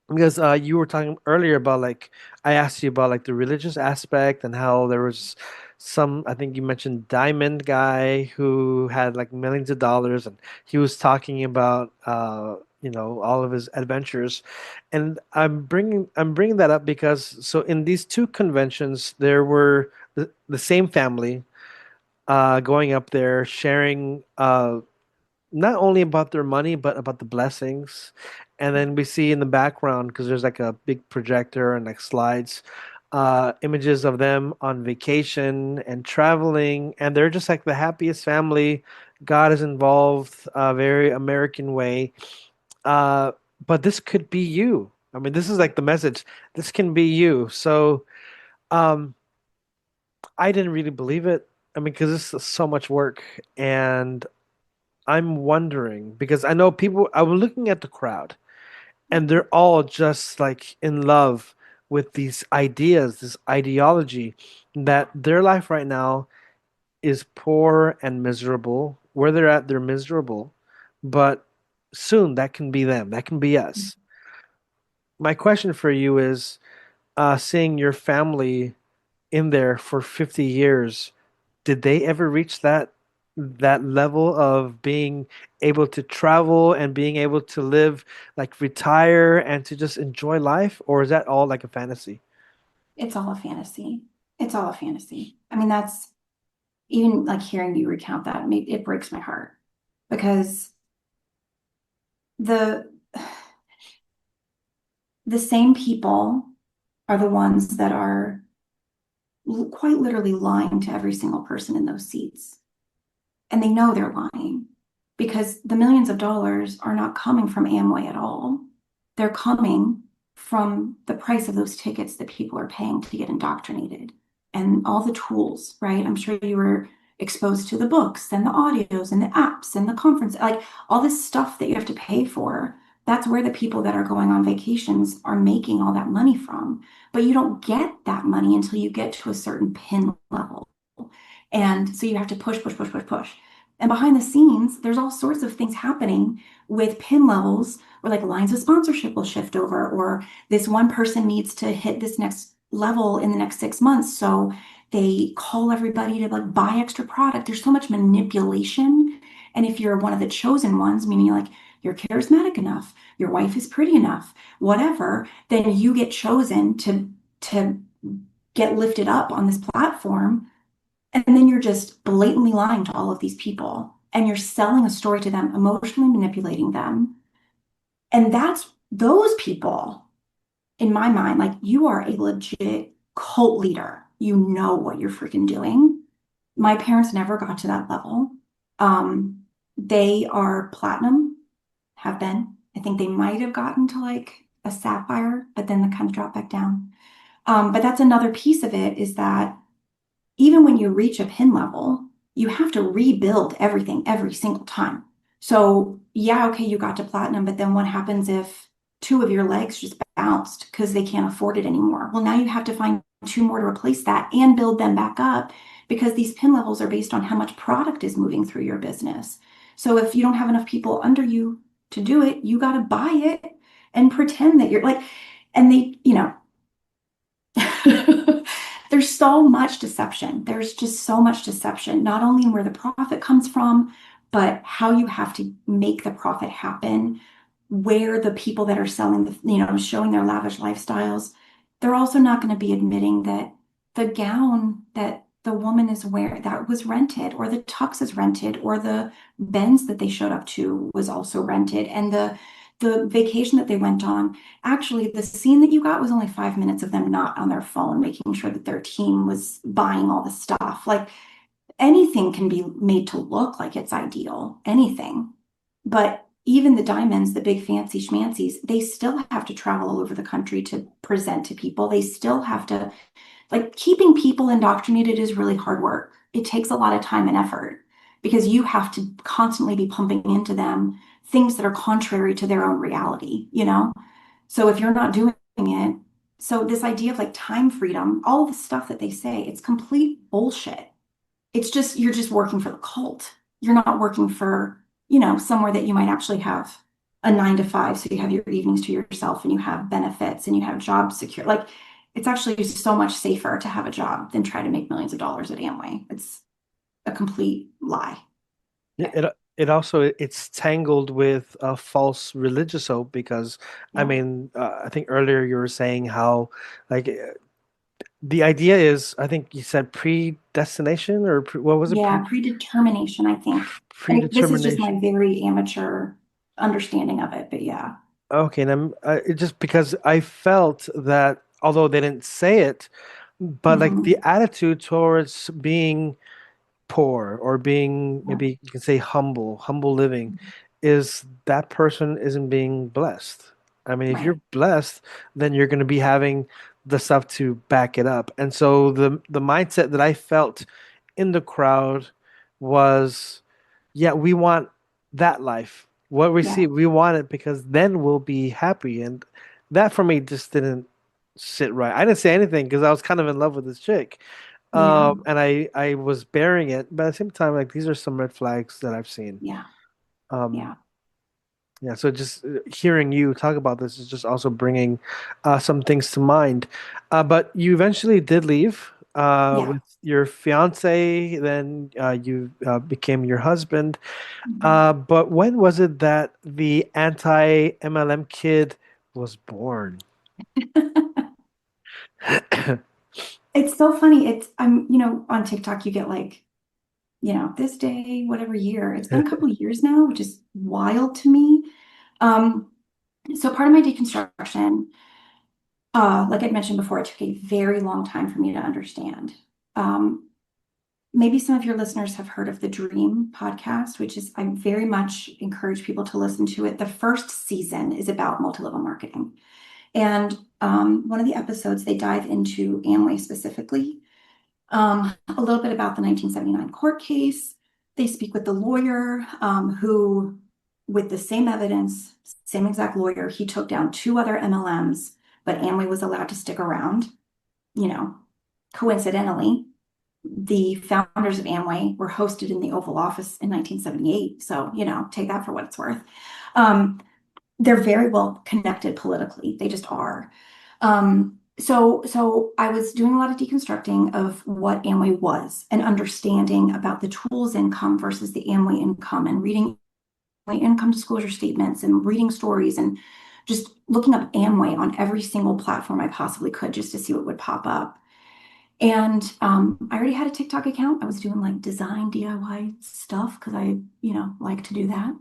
because you were talking earlier about like I asked you about like the religious aspect and how there was some, I think you mentioned Diamond guy who had like millions of dollars, and he was talking about all of his adventures. And I'm bringing that up because so in these two conventions there were the same family going up there sharing not only about their money, but about the blessings. And then we see in the background, because there's like a big projector and like slides, images of them on vacation and traveling, and they're just like the happiest family. God is involved, a very American way. Uh, but this could be you. I mean, this is like the message. This can be you. So, um, I didn't really believe it. I mean, because this is so much work, and I'm wondering because I know people, I was looking at the crowd and they're all just like in love with these ideas, this ideology that their life right now is poor and miserable. Where they're at, they're miserable, but soon that can be them, that can be us. My question for you is seeing your family in there for 50 years, did they ever reach that level of being able to travel and being able to live, like retire and to just enjoy life, or is that all like a fantasy? It's all a fantasy. It's all a fantasy. I mean, that's even like hearing you recount that, it breaks my heart because the the same people are the ones that are quite literally lying to every single person in those seats. And they know they're lying because the millions of dollars are not coming from Amway at all. They're coming from the price of those tickets that people are paying to get indoctrinated and all the tools, right? I'm sure you were exposed to the books and the audios and the apps and the conference, like all this stuff that you have to pay for. That's where the people that are going on vacations are making all that money from. But you don't get that money until you get to a certain pin level. And so you have to push, push, push, push, push. And behind the scenes, there's all sorts of things happening with pin levels where like lines of sponsorship will shift over, or this one person needs to hit this next level in the next 6 months. So they call everybody to like buy extra product. There's so much manipulation. And if you're one of the chosen ones, meaning like you're charismatic enough, your wife is pretty enough, whatever, then you get chosen to get lifted up on this platform, and then you're just blatantly lying to all of these people and you're selling a story to them, emotionally manipulating them. And that's those people, in my mind, like you are a legit cult leader. You know what you're freaking doing. My parents never got to that level. They are platinum, have been. I think they might have gotten to like a sapphire, but then they kind of dropped back down. But that's another piece of it is that even when you reach a pin level, you have to rebuild everything every single time. So, yeah, okay, you got to platinum, but then what happens if two of your legs just bounced because they can't afford it anymore? Well, now you have to find two more to replace that and build them back up because these pin levels are based on how much product is moving through your business. So, if you don't have enough people under you to do it, you got to buy it and pretend that you're like, and there's so much deception. There's just so much deception, not only in where the profit comes from, but how you have to make the profit happen, where the people that are selling showing their lavish lifestyles, they're also not going to be admitting that the gown that the woman is wearing that was rented, or the tux is rented, or the Benz that they showed up to was also rented, and the vacation that they went on. Actually, the scene that you got was only 5 minutes of them not on their phone, making sure that their team was buying all the stuff. Like anything can be made to look like it's ideal, anything. But even the diamonds, the big fancy schmancies, they still have to travel all over the country to present to people. They still have to, like, keeping people indoctrinated is really hard work. It takes a lot of time and effort because you have to constantly be pumping into them things that are contrary to their own reality? So if you're not doing it, so this idea of like time freedom, all the stuff that they say, it's complete bullshit. It's just you're just working for the cult. You're not working for, somewhere that you might actually have a 9 to 5. So you have your evenings to yourself and you have benefits and you have job secure. Like it's actually so much safer to have a job than try to make millions of dollars at Amway. It's a complete lie. Yeah, Yeah. it also it's tangled with a false religious hope because I Yeah. mean I think earlier you were saying how like the idea is I think you said predestination or what was it Yeah, predetermination, I think. And this is just predetermination. my very amateur understanding of it, but yeah. Okay, and it just because I felt that although they didn't say it, but like the Hmm. attitude towards being poor or being Yeah. maybe you can say humble living is that person isn't being blessed. I mean, if you're Right. blessed, then you're going to be having the stuff to back it up. And so the mindset that I felt in the crowd was, yeah, we want that life. What we see, Yeah. we want it because then we'll be happy. And that for me just didn't sit right. I didn't say anything because I was kind of in love with this chick. Yeah. And I was bearing it, but at the same time, like these are some red flags that I've seen. Yeah. Um, Yeah. yeah, so just hearing you talk about this is just also bringing some things to mind. But you eventually did leave Yeah. with your fiance, then you became your husband. Mhm. But when was it that the anti-MLM kid was born? It's so funny. I'm on TikTok, you get like this day, whatever year. It's been a couple of years now, which is wild to me. Um, so part of my deconstruction, like I mentioned before, it took a very long time for me to understand. Um, Maybe some of your listeners have heard of the Dream podcast, which is, I very much encourage people to listen to it. The first season is about multi-level marketing. And one of the episodes, they dive into Amway specifically, a little bit about the 1979 court case. They speak with the lawyer who, with the same evidence, same exact lawyer, he took down two other MLMs, but Amway was allowed to stick around. You know, coincidentally, the founders of Amway were hosted in the Oval Office in 1978. So, take that for what it's worth. Um, they're very well connected politically. They just are. So I was doing a lot of deconstructing of what Amway was and understanding about the tools income versus the Amway income and reading Amway income disclosure statements and reading stories and just looking up Amway on every single platform I possibly could just to see what would pop up. And I already had a TikTok account. I was doing like design DIY stuff because I like to do that.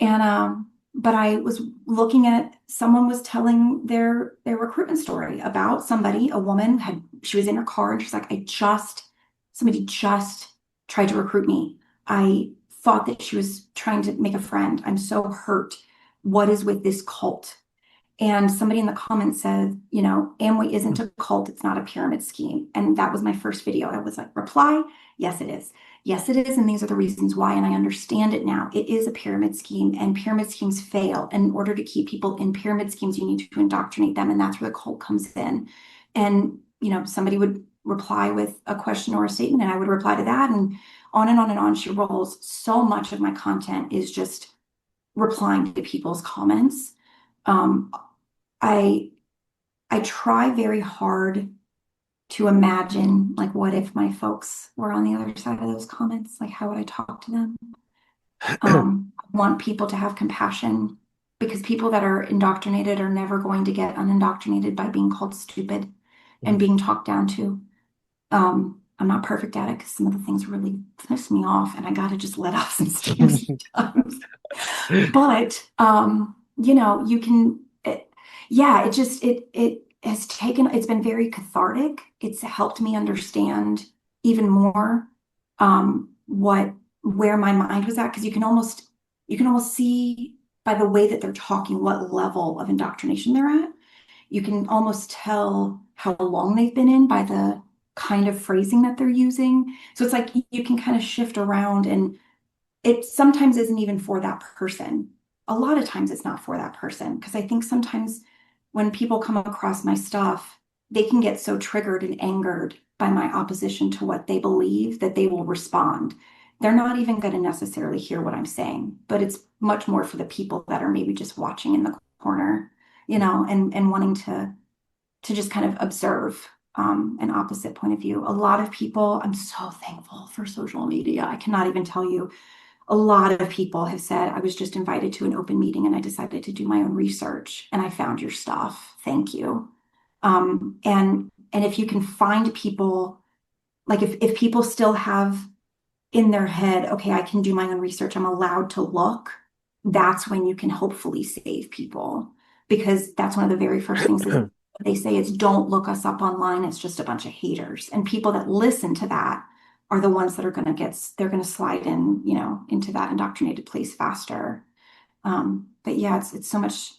And but I was looking at someone was telling their recruitment story about somebody, a woman she was in her car and she's like, somebody just tried to recruit me. I thought that she was trying to make a friend. I'm so hurt. What is with this cult? And somebody in the comments said, Amway isn't a cult, it's not a pyramid scheme. And that was my first video. I was like, reply, yes, it is. Yes, it is. And these are the reasons why. And I understand it now. It is a pyramid scheme, and pyramid schemes fail. And in order to keep people in pyramid schemes, you need to indoctrinate them. And that's where the cult comes in. And, somebody would reply with a question or a statement, and I would reply to that. And on and on and on she rolls. So much of my content is just replying to people's comments. Um, I I try very hard to imagine, like, what if my folks were on the other side of those comments? Like, how would I talk to them? I want people to have compassion because people that are indoctrinated are never going to get unindoctrinated by being called stupid and being talked down to. I'm not perfect at it because some of the things really piss me off and I got to just let off some steam sometimes. But you can yeah, it has it's been very cathartic. It's helped me understand even more what where my mind was at because you can almost see by the way that they're talking what level of indoctrination they're at. You can almost tell how long they've been in by the kind of phrasing that they're using. So it's like you can kind of shift around and it sometimes isn't even for that person. A lot of times it's not for that person because I think sometimes when people come across my stuff, they can get so triggered and angered by my opposition to what they believe that they will respond. They're not even going to necessarily hear what I'm saying, but it's much more for the people that are maybe just watching in the corner, and wanting to just kind of observe an opposite point of view. A lot of people, I'm so thankful for social media. I cannot even tell you a lot of people have said, I was just invited to an open meeting and I decided to do my own research and I found your stuff. Thank you. And if you can find people, like if people still have in their head, okay, I can do my own research, I'm allowed to look, that's when you can hopefully save people. Because that's one of the very first things is they say is don't look us up online. It's just a bunch of haters. And people that listen to that are the ones that are going to they're going to slide in, into that indoctrinated place faster. But yeah, it's so much,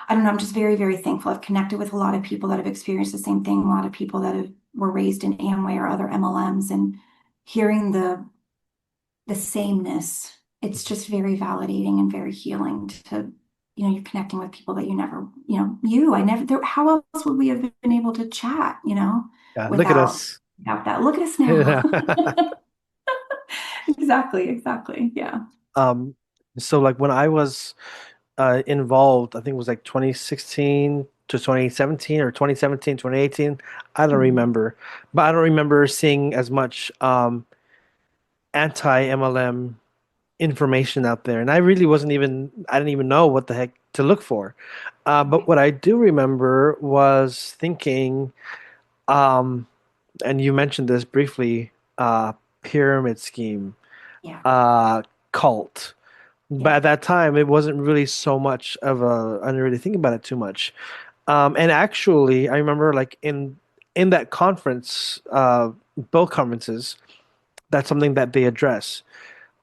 I don't know, I'm just very, very thankful. I've connected with a lot of people that have experienced the same thing, a lot of people that were raised in Amway or other MLMs and hearing the sameness, it's just very validating and very healing to, you're connecting with people that you never, I never, how else would we have been able to chat, Yeah, look at without, us. without that. Look at us now. Yeah. Exactly, exactly. Yeah. Um, so like when I was involved, I think it was like 2016 to 2017 or 2017, 2018. I don't Mhm. remember, but I don't remember seeing as much anti-MLM information out there. And I didn't even know what the heck to look for. But Right. what I do remember was thinking, um, and you mentioned this briefly, pyramid scheme. Yeah. uh, cult. But Yeah. at that time, it wasn't really so much of a, I didn't really think about it too much. And actually, I remember like in that conference, both conferences, that's something that they address.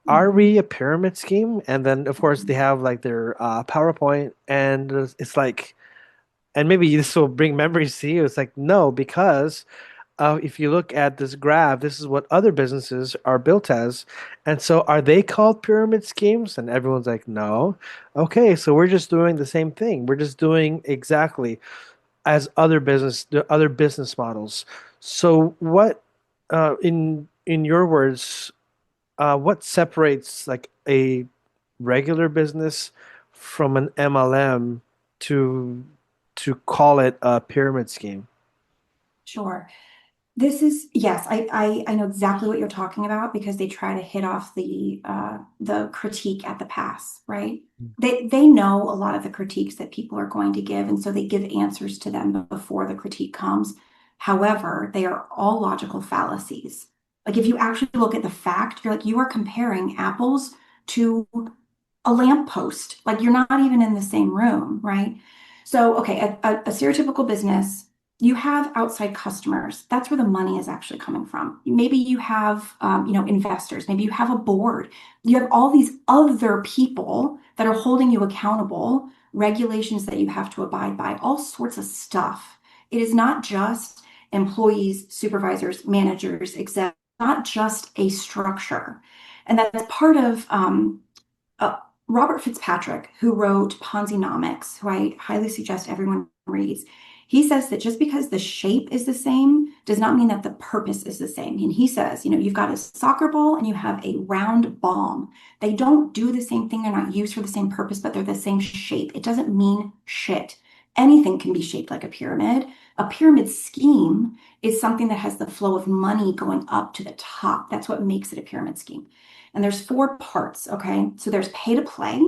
Are Hmm. we a pyramid scheme? And then, of course, they have like their PowerPoint, and it's like, and maybe this will bring memories to you. It's like, no, because if you look at this graph, this is what other businesses are built as. And so are they called pyramid schemes? And everyone's like, no. Okay, so we're just doing the same thing. We're just doing exactly as the other business models. So what, in your words, what separates like a regular business from an MLM to call it a pyramid scheme? Sure. This is, yes, I know exactly what you're talking about because they try to hit off the critique at the pass, right? They know a lot of the critiques that people are going to give, and so they give answers to them before the critique comes. However, they are all logical fallacies. Like if you actually look at the fact, you're like you are comparing apples to a lamppost. Like you're not even in the same room, right? So, okay, a stereotypical business, you have outside customers. That's where the money is actually coming from. Maybe you have, investors. Maybe you have a board. You have all these other people that are holding you accountable, regulations that you have to abide by, all sorts of stuff. It is not just employees, supervisors, managers, exec, not just a structure. And that's part of uh, Robert Fitzpatrick, who wrote Ponzinomics, who I highly suggest everyone reads. He says that just because the shape is the same does not mean that the purpose is the same. And he says, you've got a soccer ball and you have a round bomb. They don't do the same thing. They're not used for the same purpose, but they're the same shape. It doesn't mean shit. Anything can be shaped like a pyramid. A pyramid scheme is something that has the flow of money going up to the top. That's what makes it a pyramid scheme. And there's four parts, okay? So there's pay to play,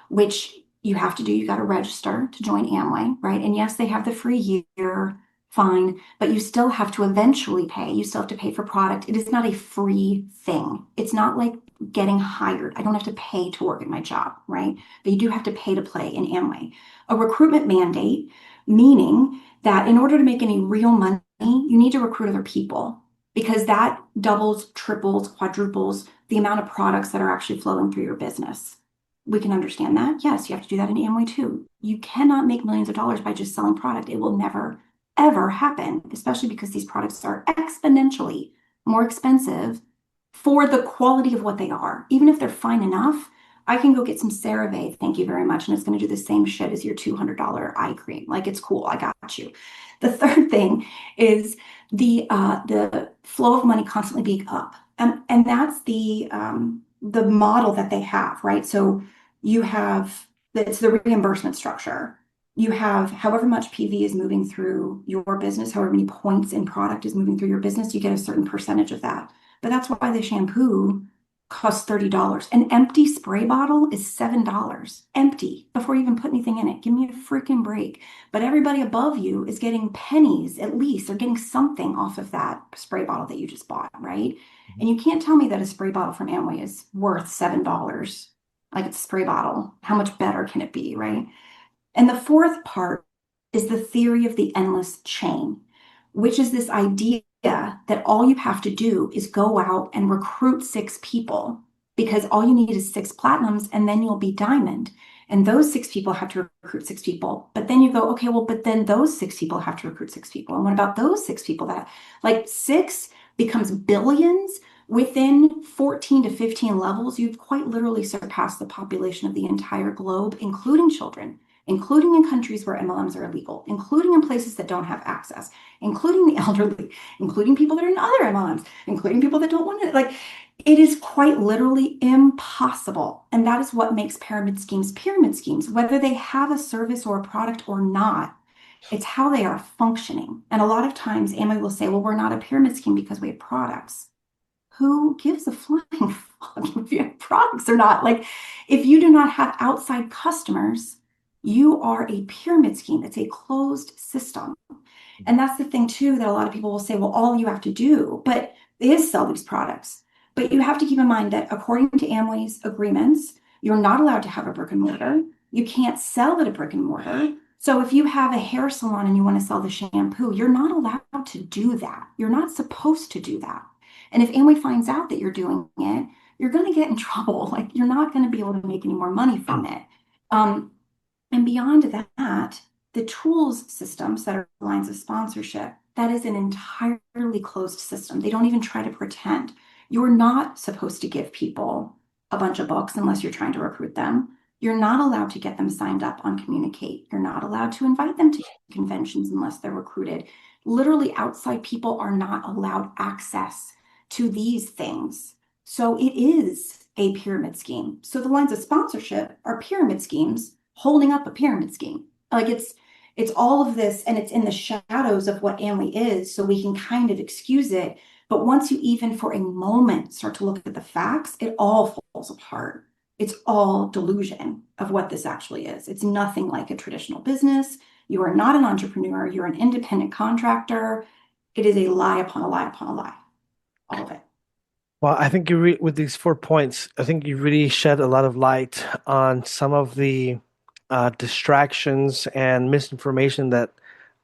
which you have to do. You got to register to join Amway, right? And yes, they have the free year, fine, but you still have to eventually pay. You still have to pay for product. It is not a free thing. It's not like getting hired. I don't have to pay to work at my job, right? But you do have to pay to play in Amway. A recruitment mandate, meaning that in order to make any real money, you need to recruit other people because that doubles, triples, quadruples the amount of products that are actually flowing through your business. We can understand that. Yes, you have to do that in Amway too. You cannot make millions of dollars by just selling product. It will never, ever happen, especially because these products are exponentially more expensive for the quality of what they are. Even if they're fine enough, I can go get some CeraVe, thank you very much, and it's going to do the same shit as your $200 eye cream. Like it's cool, I got you. The third thing is the flow of money constantly being up. And that's the model that they have, right? So you have it's the reimbursement structure. You have however much PV is moving through your business, however many points in product is moving through your business, you get a certain percentage of that. But that's why the shampoo costs $30. An empty spray bottle is $7. Empty before you even put anything in it. Give me a freaking break. But everybody above you is getting pennies at least. They're getting something off of that spray bottle that you just bought, right? And you can't tell me that a spray bottle from Amway is worth $7. Like it's a spray bottle. How much better can it be, right? And the fourth part is the theory of the endless chain, which is this idea that all you have to do is go out and recruit six people because all you need is six platinums and then you'll be diamond. And those six people have to recruit six people. But then you go, okay, well, but then those six people have to recruit six people. And what about those six people that like six becomes billions within 14 to 15 levels? You've quite literally surpassed the population of the entire globe, including children, including in countries where MLMs are illegal, including in places that don't have access, including the elderly, including people that are in other MLMs, including people that don't want to. Like, it is quite literally impossible. And that is what makes pyramid schemes, whether they have a service or a product or not. It's how they are functioning. And a lot of times, Amway will say, well, we're not a pyramid scheme because we have products. Who gives a flying fuck if you have products or not? Like, if you do not have outside customers, you are a pyramid scheme. It's a closed system. And that's the thing, too, that a lot of people will say, well, all you have to do, but is sell these products. But you have to keep in mind that according to Amway's agreements, you're not allowed to have a brick and mortar. You can't sell at a brick and mortar. So if you have a hair salon and you want to sell the shampoo, you're not allowed to do that. You're not supposed to do that. And if Amway finds out that you're doing it, you're going to get in trouble. Like you're not going to be able to make any more money from it. Um, and beyond that, the tools systems that are lines of sponsorship, that is an entirely closed system. They don't even try to pretend. You're not supposed to give people a bunch of books unless you're trying to recruit them. You're not allowed to get them signed up on Communicate. You're not allowed to invite them to conventions unless they're recruited. Literally, outside people are not allowed access to these things. So it is a pyramid scheme. So the lines of sponsorship are pyramid schemes holding up a pyramid scheme. Like it's all of this, and it's in the shadows of what Amway is, so we can kind of excuse it. But once you even for a moment start to look at the facts, it all falls apart. It's all delusion of what this actually is. It's nothing like a traditional business. You are not an entrepreneur. You're an independent contractor. It is a lie upon a lie upon a lie. All of it. Well, I think with these 4 points, I think you really shed a lot of light on some of the distractions and misinformation that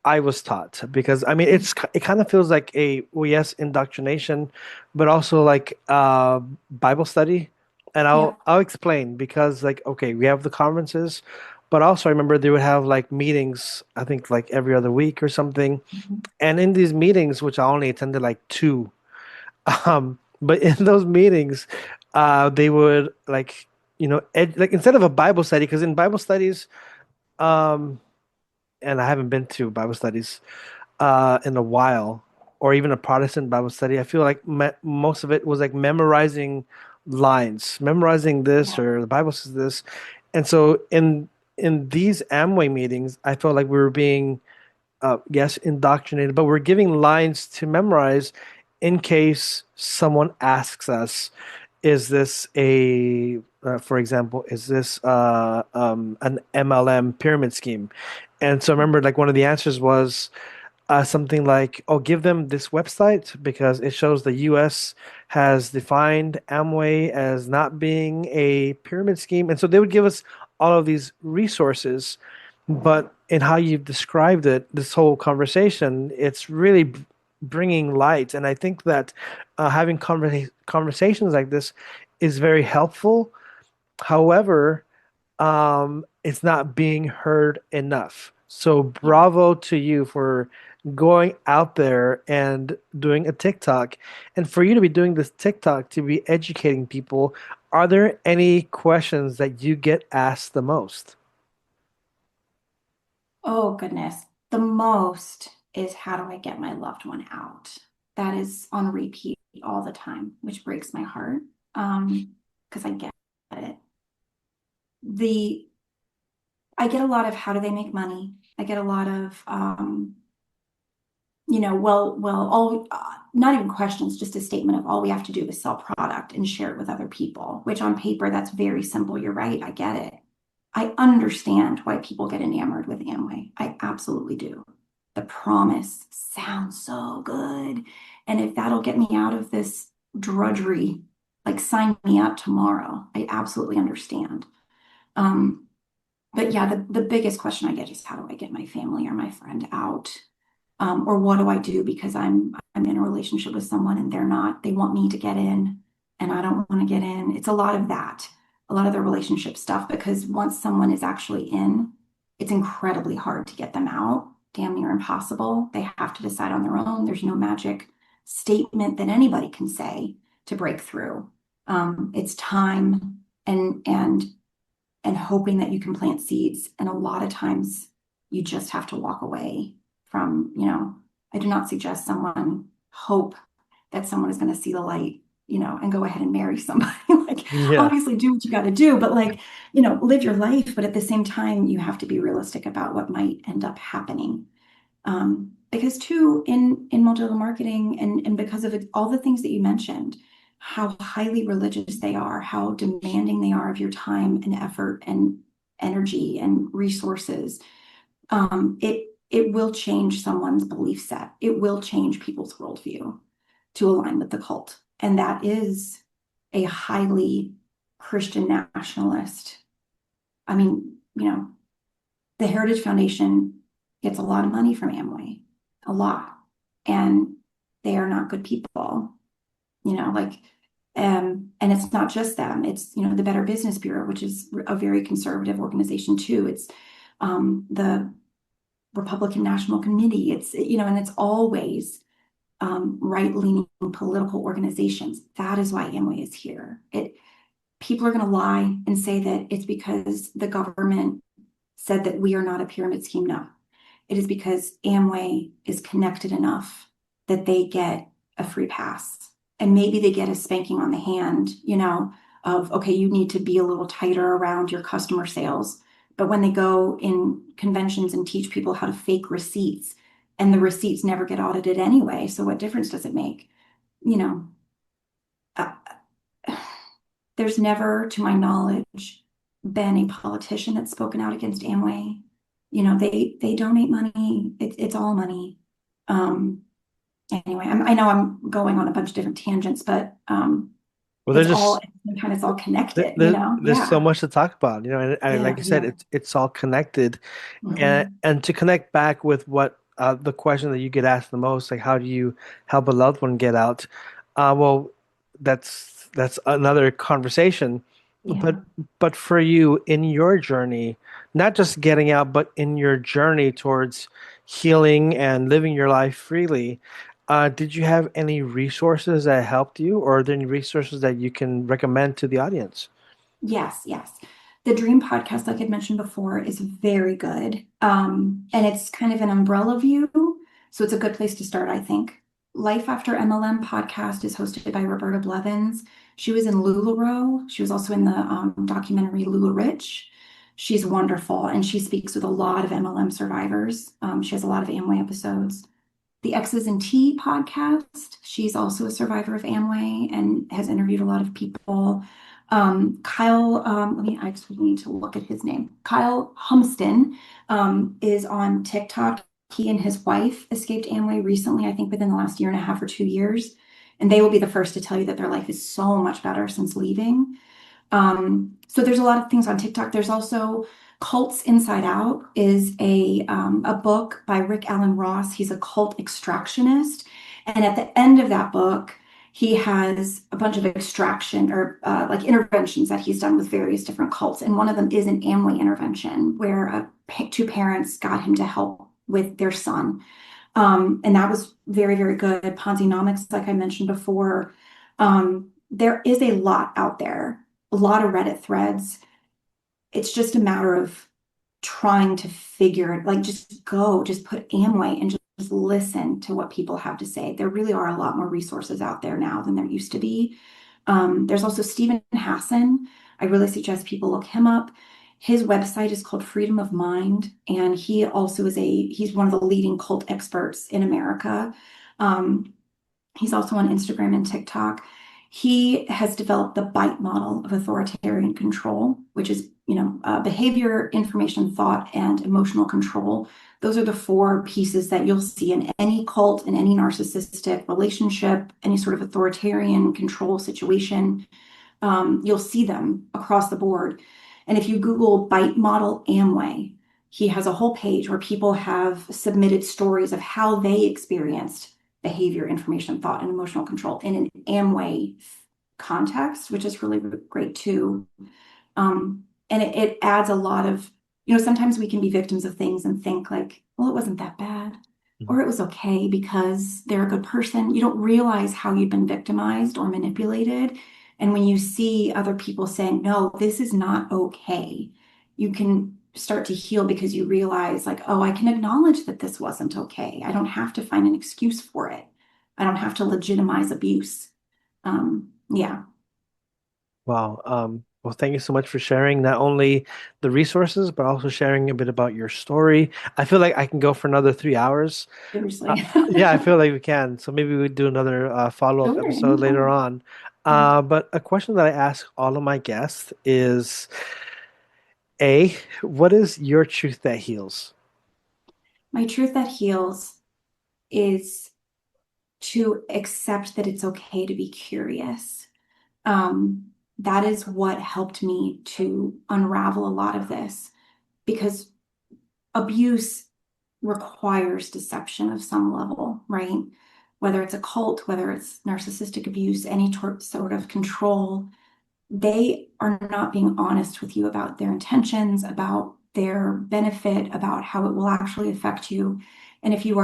I was taught. Because I mean, it kind of feels like a, well, yes, indoctrination, but also like Bible study. And Yeah. I'll explain because like, okay, we have the conferences, but also I remember they would have like meetings, I think like every other week or something. Mhm. And in these meetings, which I only attended like two, but in those meetings, they would like, like instead of a Bible study, because in Bible studies, um, and I haven't been to Bible studies in a while, or even a Protestant Bible study. I feel like most of it was like memorizing lines, memorizing this Yeah. or the Bible says this, and so in these Amway meetings, I felt like we were being yes, indoctrinated, but we're giving lines to memorize in case someone asks us, is this for example, is this an MLM pyramid scheme? And so I remember like one of the answers was something like, oh, give them this website because it shows the US has defined Amway as not being a pyramid scheme. And so they would give us all of these resources. But in how you've described it, this whole conversation, it's really bringing light. And I think that having conversations like this is very helpful. However, it's not being heard enough. So Yeah. bravo to you for going out there and doing a TikTok. And for you to be doing this TikTok to be educating people, are there any questions that you get asked the most? Oh, goodness. The most is how do I get my loved one out? That is on repeat all the time, which breaks my heart. Because I get it. The I get a lot of how do they make money? I get a lot of all not even questions, just a statement of all we have to do is sell product and share it with other people, which on paper that's very simple. You're right, I get it. I understand why people get enamored with Amway. I absolutely do. The promise sounds so good. And if that'll get me out of this drudgery, like sign me up tomorrow. I absolutely understand. Um, but yeah, the biggest question I get is how do I get my family or my friend out? Or what do I do because I'm in a relationship with someone and they're not, they want me to get in and I don't want to get in. It's a lot of that, a lot of the relationship stuff, because once someone is actually in, it's incredibly hard to get them out, damn near impossible. They have to decide on their own. There's no magic statement that anybody can say to break through. It's time and hoping that you can plant seeds. And a lot of times you just have to walk away from, I do not suggest someone hope that someone is going to see the light, and go ahead and marry somebody. Like, Yeah. obviously do what you got to do, but like, live your life. But at the same time, you have to be realistic about what might end up happening. Because too, in multi-level marketing and because of all the things that you mentioned, how highly religious they are, how demanding they are of your time and effort and energy and resources, it will change someone's belief set. It will change people's worldview to align with the cult. And that is a highly Christian nationalist. I mean, the Heritage Foundation gets a lot of money from Amway, a lot, and they are not good people, like, and it's not just them. It's, the Better Business Bureau, which is a very conservative organization too. It's the Republican National Committee. It's, and it's always right-leaning political organizations. That is why Amway is here. People are going to lie and say that it's because the government said that we are not a pyramid scheme. No, it is because Amway is connected enough that they get a free pass. And maybe they get a spanking on the hand, of, okay, you need to be a little tighter around your customer sales. But when they go in conventions and teach people how to fake receipts, and the receipts never get audited anyway, so what difference does it make? You know, uh, there's never, to my knowledge, been a politician that's spoken out against Amway. They donate money. It's all money. Um, anyway, I know I'm going on a bunch of different tangents, but Well, it's all kind of, it's all connected. there's so Yeah, much to talk about, and yeah, like I said, yeah. it's all connected. And Mhm. to connect back with what the question that you get asked the most, like how do you help a loved one get out? Well, that's another conversation. But Yeah. for you in your journey, not just getting out, but in your journey towards healing and living your life freely, did you have any resources that helped you, or are there any resources that you can recommend to the audience? Yes, yes. The Dream podcast, like I'd mentioned before, is very good. And it's kind of an umbrella view. So it's a good place to start, I think. Life After MLM podcast is hosted by Roberta Blevins. She was in LuLaRoe. She was also in the documentary Lula Rich. She's wonderful, and she speaks with a lot of MLM survivors. She has a lot of Amway episodes. The X's and T podcast. She's also a survivor of Amway and has interviewed a lot of people. Kyle, I actually need to look at his name. Kyle Humston is on TikTok. He and his wife escaped Amway recently, I think within the last year and a half or 2 years. And they will be the first to tell you that their life is so much better since leaving. So there's a lot of things on TikTok. There's also Cults Inside Out is a book by Rick Allen Ross. He's a cult extractionist. And at the end of that book, he has a bunch of extraction or like interventions that he's done with various different cults. And one of them is an Amway intervention where two parents got him to help with their son. And that was very, very good. Ponzinomics, like I mentioned before. There is a lot out there, a lot of Reddit threads. It's just a matter of trying to figure it, like just put Amway and just listen to what people have to say. There really are a lot more resources out there now than there used to be. There's also Stephen Hassan. I really suggest people look him up. His website is called Freedom of Mind, and he also he's one of the leading cult experts in America. Um, He's also on Instagram and TikTok. He has developed the BITE model of authoritarian control, which is, behavior, information, thought, and emotional control. Those are the four pieces that you'll see in any cult, in any narcissistic relationship, any sort of authoritarian control situation. You'll see them across the board. And if you Google Bite Model Amway, he has a whole page where people have submitted stories of how they experienced behavior, information, thought, and emotional control in an Amway context, which is really great too. And it adds a lot of, sometimes we can be victims of things and think like, well, it wasn't that bad, Mhm. or it was okay because they're a good person. You don't realize how you've been victimized or manipulated. And when you see other people saying, no, this is not okay, you can start to heal because you realize, like, oh, I can acknowledge that this wasn't okay. I don't have to find an excuse for it. I don't have to legitimize abuse. Yeah, Wow. Well, thank you so much for sharing not only the resources, but also sharing a bit about your story. I feel like I can go for another 3 hours. Uh, seriously. yeah, I feel like we can. So maybe we do another follow-up Sure, episode later anytime. on. Yeah. But a question that I ask all of my guests is, A, what is your truth that heals? My truth that heals is to accept that it's okay to be curious. That is what helped me to unravel a lot of this because abuse requires deception of some level, right? Whether it's a cult, whether it's narcissistic abuse, any sort of control, they are not being honest with you about their intentions, about their benefit, about how it will actually affect you. And if you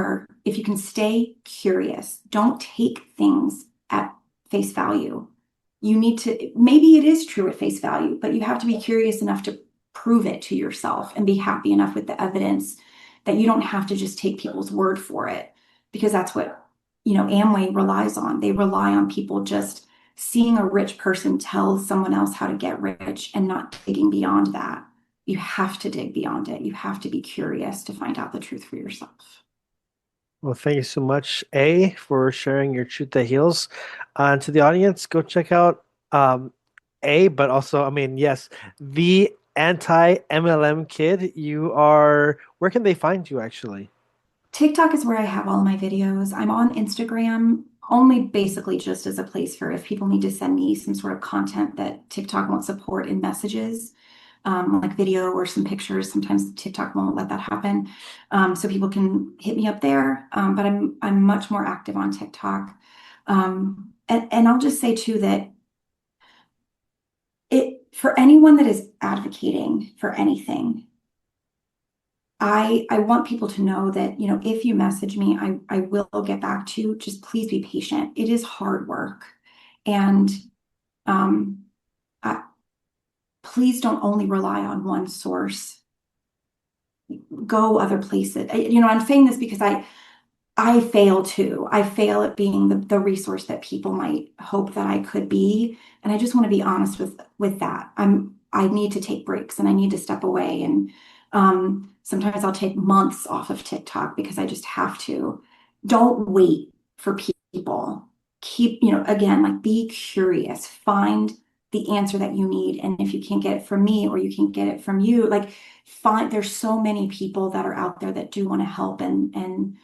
can stay curious, don't take things at face value. You need to, maybe it is true at face value, but you have to be curious enough to prove it to yourself and be happy enough with the evidence that you don't have to just take people's word for it, because that's what, Amway relies on. They rely on people just seeing a rich person tell someone else how to get rich and not digging beyond that. You have to dig beyond it. You have to be curious to find out the truth for yourself. Well, thank you so much, A, for sharing your truth that heals. And to the audience, go check out A, but also, I mean, yes, the anti-MLM Kid. Where can they find you actually? TikTok is where I have all my videos. I'm on Instagram only basically just as a place for if people need to send me some sort of content that TikTok won't support in messages, like video or some pictures. Sometimes TikTok won't let that happen. So people can hit me up there. But I'm much more active on TikTok. And I'll just say too that for anyone that is advocating for anything, I want people to know that, if you message me, I will get back to you. Just please be patient. It is hard work. And um, I, please don't only rely on one source. Go other places. I'm saying this because I fail too. I fail at being the resource that people might hope that I could be. And I just want to be honest with that. I need to take breaks and I need to step away. And sometimes I'll take months off of TikTok because I just have to. Don't wait for people. Keep, again, like be curious. Find the answer that you need. And if you can't get it from me or you can't get it from you, like there's so many people that are out there that do want to help and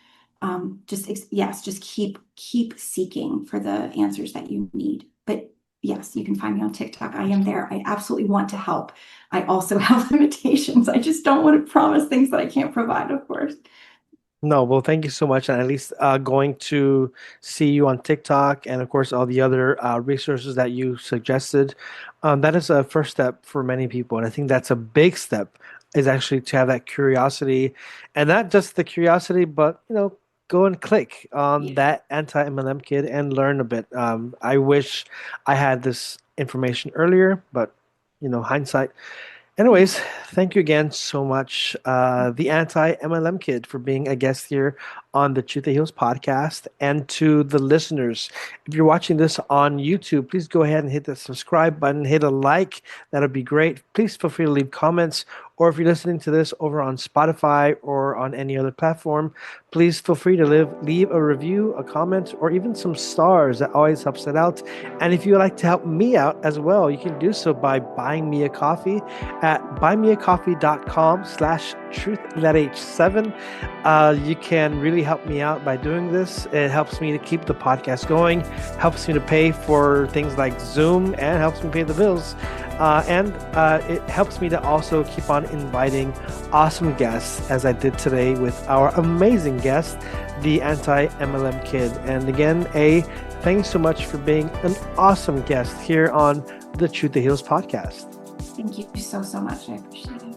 just keep seeking for the answers that you need. But yes, you can find me on TikTok. I am there. I absolutely want to help. I also have limitations. I just don't want to promise things that I can't provide, of course. No, well, thank you so much. And at least going to see you on TikTok and, of course, all the other resources that you suggested. That is a first step for many people. And I think that's a big step is actually to have that curiosity and not just the curiosity, but, go and click on Yeah. that anti-MLM Kid and learn a bit. I wish I had this information earlier, but, hindsight. Yeah. Anyways, thank you again so much, the anti-MLM Kid, for being a guest here on the Truth That Heals podcast. And to the listeners, if you're watching this on YouTube, please go ahead and hit the subscribe button, hit a like. That'll be great. Please feel free to leave comments. Or if you're listening to this over on Spotify or on any other platform, please feel free to leave a review, a comment, or even some stars. That always helps it out. And if you would like to help me out as well, you can do so by buying me a coffee at buymeacoffee.com/truth7. You can really help me out by doing this. It helps me to keep the podcast going, helps me to pay for things like Zoom, and helps me pay the bills. And it helps me to also keep on inviting awesome guests, as I did today with our amazing guest, the Anti-MLM Kid. And again, thanks so much for being an awesome guest here on the Truth That Heals podcast. Thank you so, so much. I appreciate it.